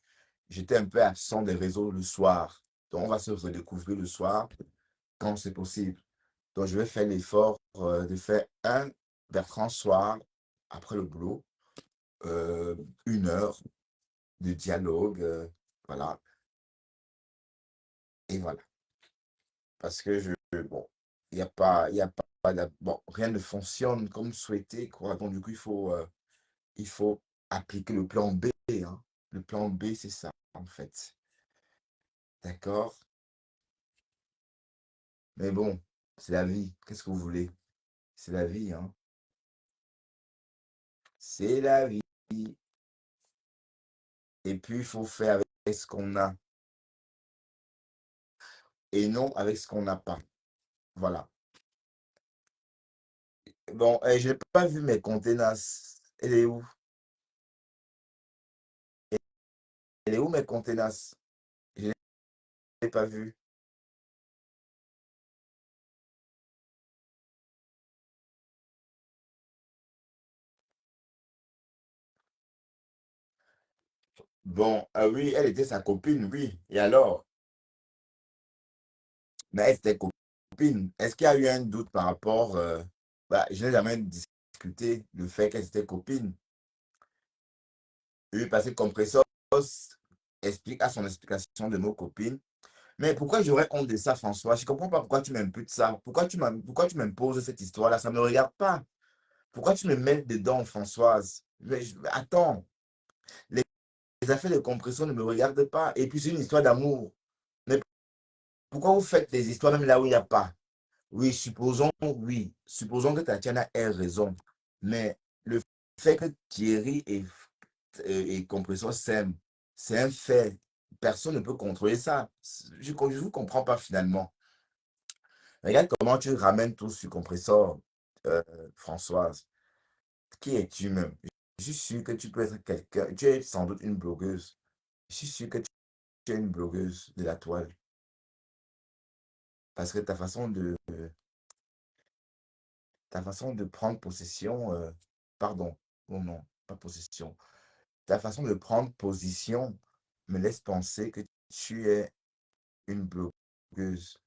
j'étais un peu absent des réseaux le soir. Donc, on va se redécouvrir le soir quand c'est possible. Donc, je vais faire l'effort de faire un Bertrand soir après le boulot, 1 heure de dialogue, voilà. Et voilà. Parce que bon, bon, rien ne fonctionne comme souhaité, quoi. Donc, du coup, il faut appliquer le plan B, hein. Le plan B, c'est ça, en fait. D'accord? Mais bon, c'est la vie. Qu'est-ce que vous voulez? C'est la vie, hein. C'est la vie. Et puis, il faut faire avec ce qu'on a. et non avec ce qu'on n'a pas. Voilà. Bon, je n'ai pas vu mes contenance. Elle est où? Elle est où mes contenance? Je ne l'ai pas vue. Bon, oui, elle était sa copine, oui. Et alors? Mais elle était copine. Est-ce qu'il y a eu un doute par rapport bah, je n'ai jamais discuté du fait qu'elle était copine. Oui, parce que Compressor explique à son explication de nos copines. Mais pourquoi j'aurais honte de ça, François? Je ne comprends pas pourquoi tu m'imputes ça. Pourquoi tu m'imposes cette histoire-là? Ça ne me regarde pas. Pourquoi tu me mets dedans, Françoise? Mais attends, les, les affaires de compression ne me regardent pas. Et puis c'est une histoire d'amour. Mais pourquoi vous faites des histoires même là où il n'y a pas? Oui, supposons que Tatiana ait raison. Mais le fait que Thierry et Compression s'aiment, c'est un fait. Personne ne peut contrôler ça. Je ne vous comprends pas finalement. Regarde comment tu ramènes tout sur Compressor, euh, Françoise. Qui es-tu même? Je suis sûr que tu peux être quelqu'un. Tu es sans doute une blogueuse. Je suis sûr que tu es une blogueuse de la toile. Parce que ta façon de prendre possession, pardon, oh non, pas possession. Ta façon de prendre position me laisse penser que tu es une blogueuse.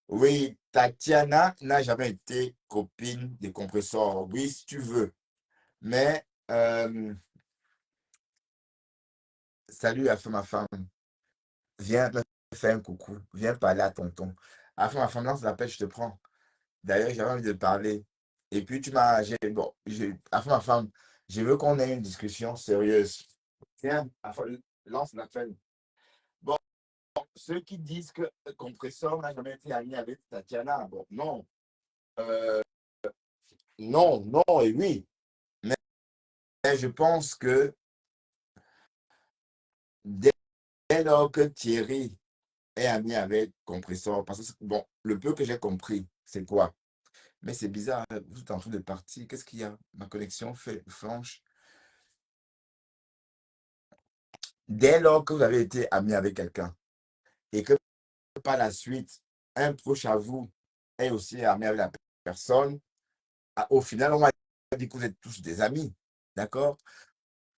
Oui, Tatiana n'a jamais été copine de Compressor. Oui, si tu veux. Mais, salut à ma femme. Viens me faire un coucou. Viens parler à tonton. Afin, ma femme lance l'appel, je te prends. D'ailleurs, j'avais envie de parler. Et puis, bon, afin, ma femme, je veux qu'on ait une discussion sérieuse. Tiens, afin, lance l'appel. Bon, ceux qui disent que Compressor n'a jamais été ami avec Tatiana, bon, non. Euh, non, non et oui. Mais je pense que dès lors que Thierry est ami avec Compressor, parce que, bon, le peu que j'ai compris, c'est quoi? Mais c'est bizarre, hein, vous êtes en train de partir. Qu'est-ce qu'il y a? Ma connexion fait franche. Dès lors que vous avez été ami avec quelqu'un et que par la suite, un proche à vous est aussi ami avec la personne, au final, on va dire que vous êtes tous des amis. D'accord?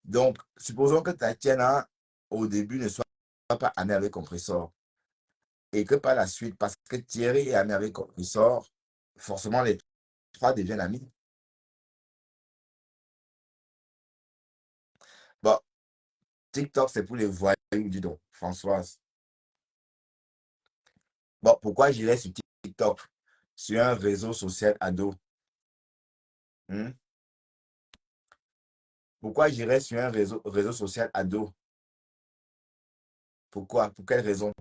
Donc, supposons que Tatiana, au début, ne soit pas ami avec Compressor et que par la suite, parce que Thierry est ami avec Compressor, forcément, les trois deviennent amis. Bon, TikTok, c'est pour les voyous, dis donc, Françoise. Bon, pourquoi j'irais sur TikTok? Sur un réseau social ado. Hmm? Pourquoi j'irais sur un réseau social ado? Pourquoi? Pour quelle raison?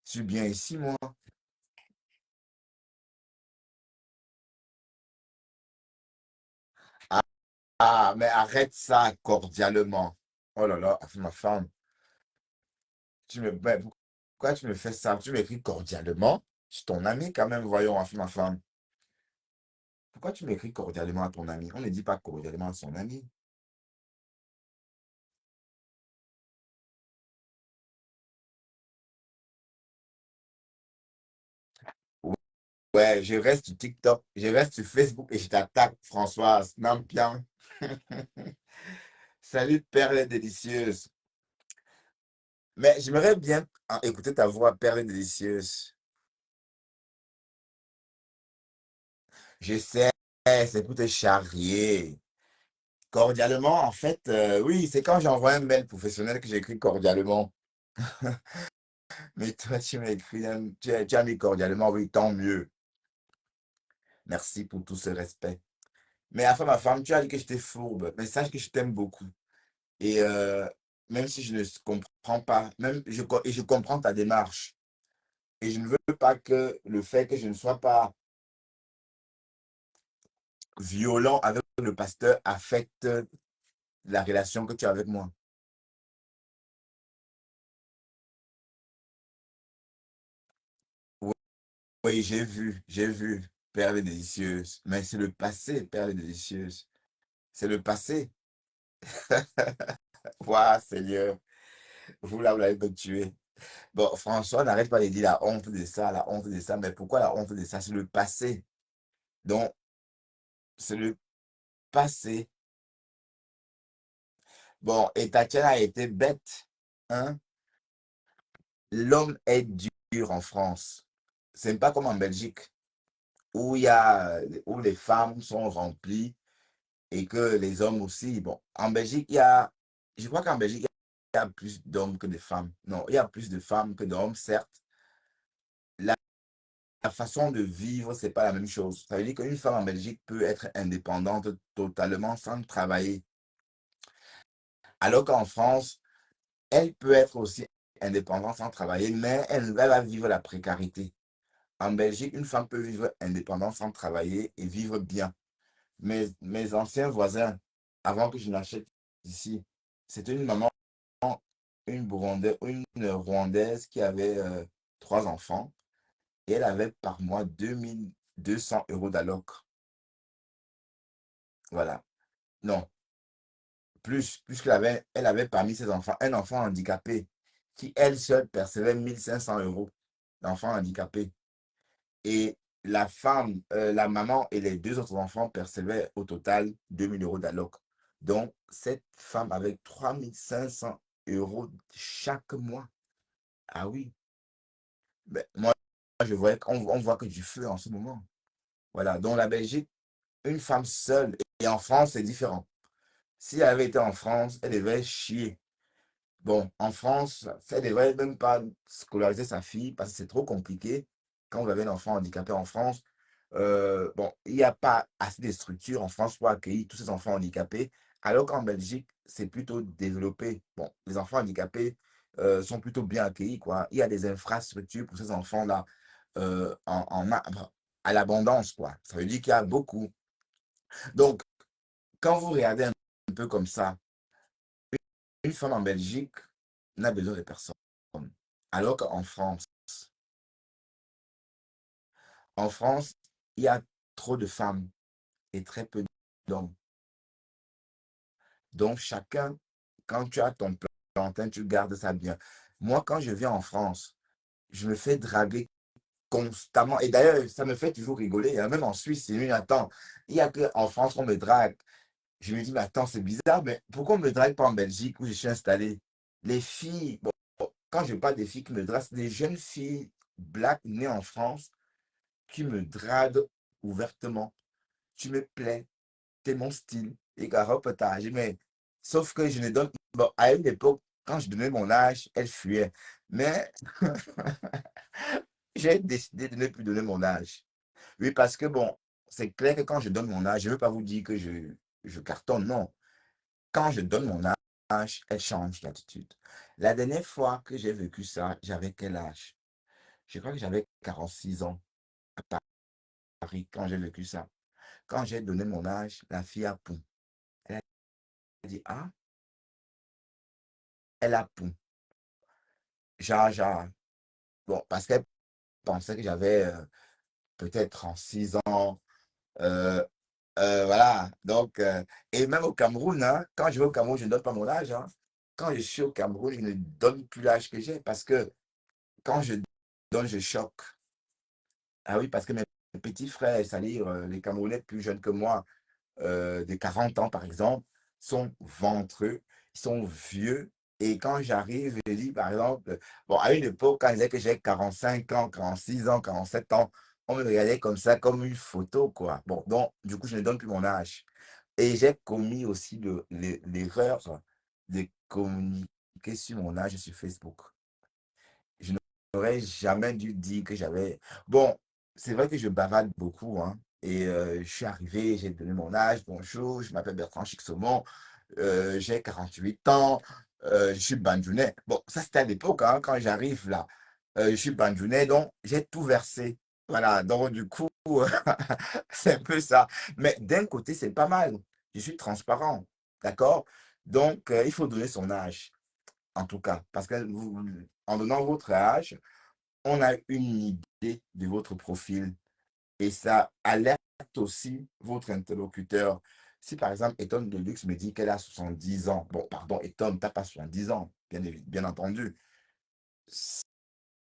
Je suis bien ici, moi. Ah, mais arrête ça cordialement. Oh là là, ma femme. Mais pourquoi tu me fais ça? Tu m'écris cordialement? Je suis ton ami quand même, voyons, ma femme. Pourquoi tu m'écris cordialement à ton ami? On ne dit pas cordialement à son ami. Ouais, je reste sur TikTok, je reste sur Facebook et je t'attaque, Françoise. Non, bien. Salut, perle délicieuse. Mais j'aimerais bien écouter ta voix, perle délicieuse. Je sais, c'est pour te charrier. Cordialement, en fait, oui, c'est quand j'envoie un mail professionnel que j'écris cordialement. Mais toi, tu m'as écrit, tu as mis cordialement, oui, tant mieux. Merci pour tout ce respect. Mais enfin, ma femme, tu as dit que j'étais fourbe. Mais sache que je t'aime beaucoup. Et même si je ne comprends pas, et je comprends ta démarche. Et je ne veux pas que le fait que je ne sois pas violent avec le pasteur affecte la relation que tu as avec moi. Oui, j'ai vu Perles délicieuses. Mais c'est le passé, Perles délicieuses. C'est le passé. Waouh, Seigneur, vous là, vous l'avez me tué. Bon, François n'arrête pas de dire la honte de ça. Mais pourquoi la honte de ça? C'est le passé. Donc, c'est le passé. Bon, et Tatiana a été bête. Hein? L'homme est dur en France. C'est pas comme en Belgique, où les femmes sont remplies et que les hommes aussi. Bon, en Belgique, je crois qu'en Belgique, il y a plus d'hommes que de femmes. Non, il y a plus de femmes que d'hommes, certes. La, la façon de vivre, c'est pas la même chose. Ça veut dire qu'une femme en Belgique peut être indépendante totalement sans travailler. Alors qu'en France, elle peut être aussi indépendante sans travailler, mais elle va vivre la précarité. En Belgique, une femme peut vivre indépendante sans travailler et vivre bien. Mes anciens voisins, avant que je n'achète ici, c'était une maman, une Rwandaise qui avait 3 enfants et elle avait par mois 2 200 € d'alloc. Voilà. Non, elle avait parmi ses enfants un enfant handicapé qui, elle seule, percevait 1 500 € d'enfant handicapé. Et la maman et les 2 autres enfants percevaient au total 2 000 € d'alloc. Donc, cette femme avait 3 500 € chaque mois. Ah oui, ben, moi, je voyais on voit que du feu en ce moment. Voilà, donc la Belgique, une femme seule, et en France, c'est différent. Si elle avait été en France, elle devait chier. Bon, en France, ça ne devrait même pas scolariser sa fille parce que c'est trop compliqué quand vous avez un enfant handicapé en France. Bon, il n'y a pas assez de structures en France pour accueillir tous ces enfants handicapés, alors qu'en Belgique, c'est plutôt développé. Bon, les enfants handicapés sont plutôt bien accueillis, quoi. Il y a des infrastructures pour ces enfants-là à l'abondance, quoi. Ça veut dire qu'il y a beaucoup. Donc, quand vous regardez un peu comme ça, une femme en Belgique n'a besoin de personne. Alors en France, il y a trop de femmes et très peu d'hommes. Donc chacun, quand tu as ton plantain, tu gardes ça bien. Moi, quand je viens en France, je me fais draguer constamment. Et d'ailleurs, ça me fait toujours rigoler, hein. Même en Suisse, c'est attends, il n'y a qu'en France qu'on me drague. Je me dis, mais attends, c'est bizarre, mais pourquoi on ne me drague pas en Belgique où je suis installé? Les filles, bon, quand je parle des filles qui me draguent, c'est des jeunes filles black nées en France qui me draguent ouvertement. Tu me plais, t'es mon style. Et reportage. Mais sauf que je ne donne. Bon, à une époque, quand je donnais mon âge, elle fuyait. Mais j'ai décidé de ne plus donner mon âge. Oui, parce que bon, c'est clair que quand je donne mon âge, je ne veux pas vous dire que je cartonne, non. Quand je donne mon âge, elle change d'attitude. La dernière fois que j'ai vécu ça, j'avais quel âge? Je crois que j'avais 46 ans à Paris quand j'ai vécu ça. Quand j'ai donné mon âge, la fille a pont. Elle a dit, ah, elle a pont. Genre, bon, parce qu'elle pensait que j'avais peut-être 36 ans. euh, voilà. Donc, et même au Cameroun, hein, quand je vais au Cameroun, je ne donne pas mon âge, hein. Quand je suis au Cameroun, je ne donne plus l'âge que j'ai parce que quand je donne, je choque. Ah oui, parce que mes petits frères, c'est-à-dire les Camerounais plus jeunes que moi, de 40 ans par exemple, sont ventreux, ils sont vieux. Et quand j'arrive, je dis par exemple, bon, à une époque, quand je disais que j'ai 45 ans, 46 ans, 47 ans, on me regardait comme ça, comme une photo, quoi. Bon, donc, du coup, je ne donne plus mon âge. Et j'ai commis aussi l'erreur de communiquer sur mon âge sur Facebook. Je n'aurais jamais dû dire que j'avais. Bon, c'est vrai que je bavarde beaucoup, hein. Et je suis arrivé, j'ai donné mon âge. Bonjour, je m'appelle Bertrand Chixomon, j'ai 48 ans, je suis bandjounais. Bon, ça c'était à l'époque, hein, quand j'arrive là. Je suis bandjounais, donc j'ai tout versé. Voilà, donc du coup, c'est un peu ça. Mais d'un côté, c'est pas mal. Je suis transparent, d'accord? Donc, il faut donner son âge en tout cas. Parce que en donnant votre âge, on a une de votre profil et ça alerte aussi votre interlocuteur. Si par exemple, Eton de Luxe me dit qu'elle a 70 ans, bon, pardon, Eton, t'as pas 70 ans, bien entendu,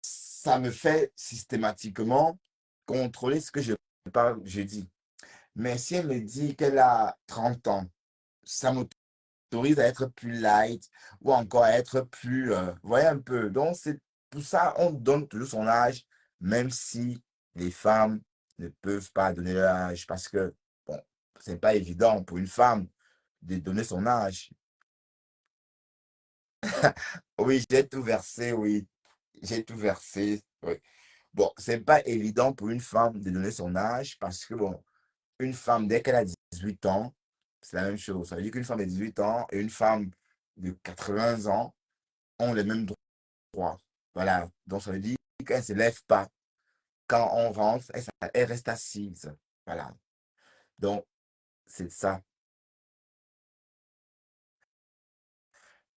ça me fait systématiquement contrôler ce que je dis. Mais si elle me dit qu'elle a 30 ans, ça m'autorise à être plus light ou encore à être plus, vous voyez un peu. Donc, c'est pour ça, on donne toujours son âge, même si les femmes ne peuvent pas donner leur âge parce que, bon, c'est pas évident pour une femme de donner son âge. Oui, j'ai tout versé, oui. J'ai tout versé, oui. Bon, c'est pas évident pour une femme de donner son âge parce que, bon, une femme, dès qu'elle a 18 ans, c'est la même chose. Ça veut dire qu'une femme de 18 ans et une femme de 80 ans ont les mêmes droits. Voilà. Donc, ça veut dire qu'elle ne se lève pas. Quand on rentre, elle reste assise. Voilà. Donc, c'est ça.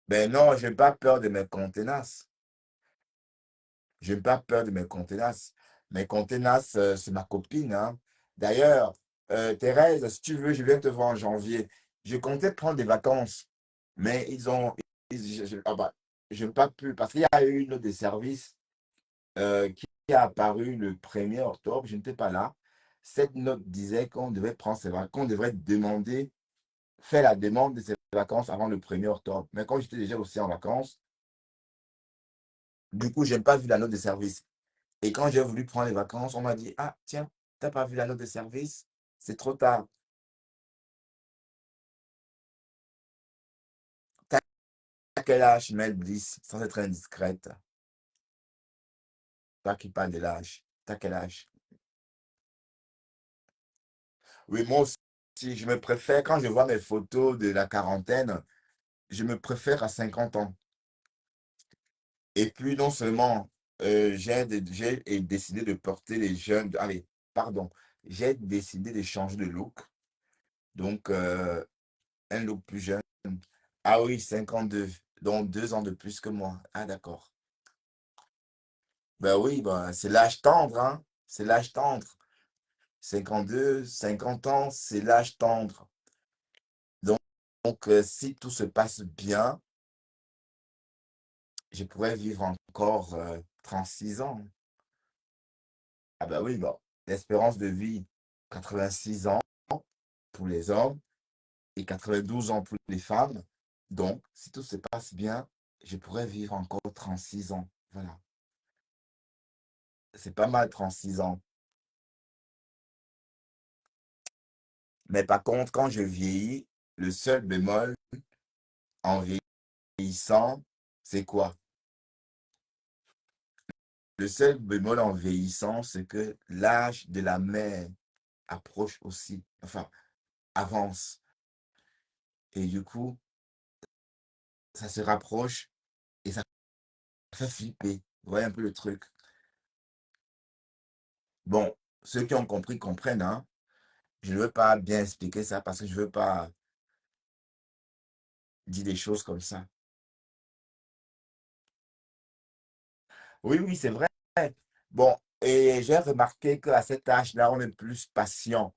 Ben non, je n'ai pas peur de mes contenances. Je n'ai pas peur de mes contenances. Mes contenances, c'est ma copine, hein. D'ailleurs, Thérèse, si tu veux, je viens te voir en janvier. Je comptais prendre des vacances, mais ah bah, je n'ai pas pu, parce qu'il y a eu une note de service qui a apparu le 1er octobre, je n'étais pas là. Cette note disait qu'on devait prendre ses vacances, qu'on devrait faire la demande de ses vacances avant le 1er octobre. Mais quand j'étais déjà aussi en vacances, du coup, je n'ai pas vu la note de service. Et quand j'ai voulu prendre les vacances, on m'a dit, ah, tiens, t'as pas vu la note de service? C'est trop tard. T'as quel âge, Mel Bliss, sans être indiscrète? Toi qui parles de l'âge. T'as quel âge? Oui, moi aussi, je me préfère, quand je vois mes photos de la quarantaine, je me préfère à 50 ans. Et puis, non seulement j'ai décidé de porter les jeunes, allez, pardon, j'ai décidé de changer de look. Donc, un look plus jeune. Ah oui, 52. Donc 2 ans de plus que moi. Ah d'accord. Ben oui, ben, c'est l'âge tendre, hein. C'est l'âge tendre. 52, 50 ans, c'est l'âge tendre. Donc, si tout se passe bien, je pourrais vivre encore 36 ans. Ah ben oui, bon. L'espérance de vie, 86 ans pour les hommes et 92 ans pour les femmes. Donc, si tout se passe bien, je pourrais vivre encore 36 ans. Voilà. C'est pas mal, 36 ans. Mais par contre, quand je vieillis, le seul bémol en vieillissant, c'est quoi? Le seul bémol en vieillissant, c'est que l'âge de la mère approche aussi, enfin, avance. Et du coup, ça se rapproche et ça fait flipper. Vous voyez un peu le truc. Bon, ceux qui ont compris comprennent, hein. Je ne veux pas bien expliquer ça parce que je ne veux pas dire des choses comme ça. Oui, oui, c'est vrai. Bon, et j'ai remarqué qu'à cet âge-là, on est plus patient.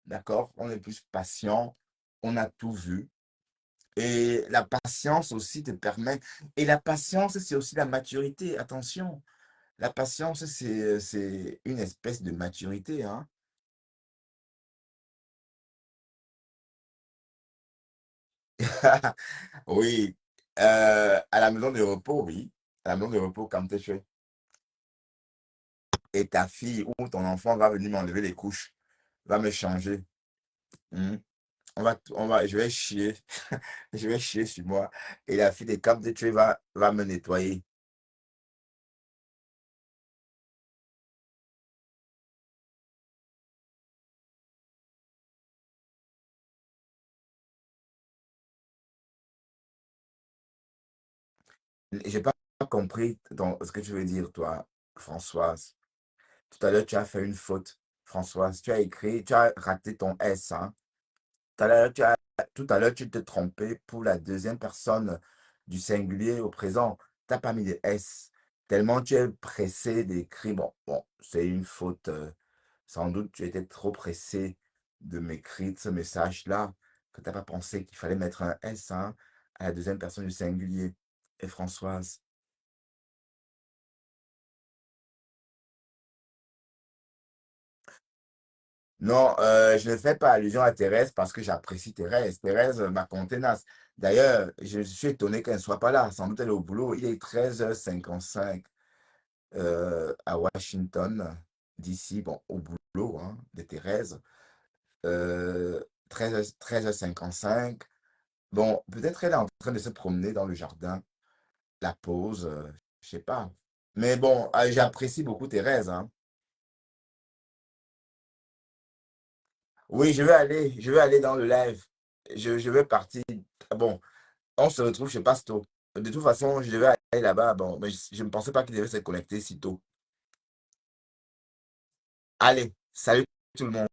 D'accord? On est plus patient. On a tout vu. Et la patience aussi te permet. Et la patience, c'est aussi la maturité. Attention. La patience, c'est une espèce de maturité, hein. Oui. À la maison de repos, oui. À la maison de repos, comme tu es. Et ta fille ou ton enfant va venir m'enlever les couches, va me changer. Hmm. Je vais chier. Je vais chier sur moi. Et la fille de Cap de Tuer va me nettoyer. J'ai pas compris ce que tu veux dire, toi, Françoise. Tout à l'heure, tu as fait une faute, Françoise. Tu as raté ton S, hein. Tout à l'heure, tu t'es trompé pour la deuxième personne du singulier au présent. Tu n'as pas mis de S. tellement tu es pressé d'écrire. Bon, c'est une faute. Sans doute, tu étais trop pressé de m'écrire ce message-là que tu n'as pas pensé qu'il fallait mettre un S hein, à la deuxième personne du singulier. Et Françoise. Non, je ne fais pas allusion à Thérèse parce que j'apprécie Thérèse. Thérèse m'a contenace. D'ailleurs, je suis étonné qu'elle ne soit pas là. Sans doute elle est au boulot. Il est 13h55 à Washington, d'ici, bon, au boulot hein, de Thérèse. 13h55. Bon, peut-être elle est en train de se promener dans le jardin, la pause, je sais pas. Mais bon, j'apprécie beaucoup Thérèse, hein. Oui, je vais aller dans le live. Je vais partir. Ah bon, on se retrouve chez Pasto. De toute façon, je devais aller là-bas. Bon, mais je ne pensais pas qu'il devait se connecter si tôt. Allez, salut tout le monde.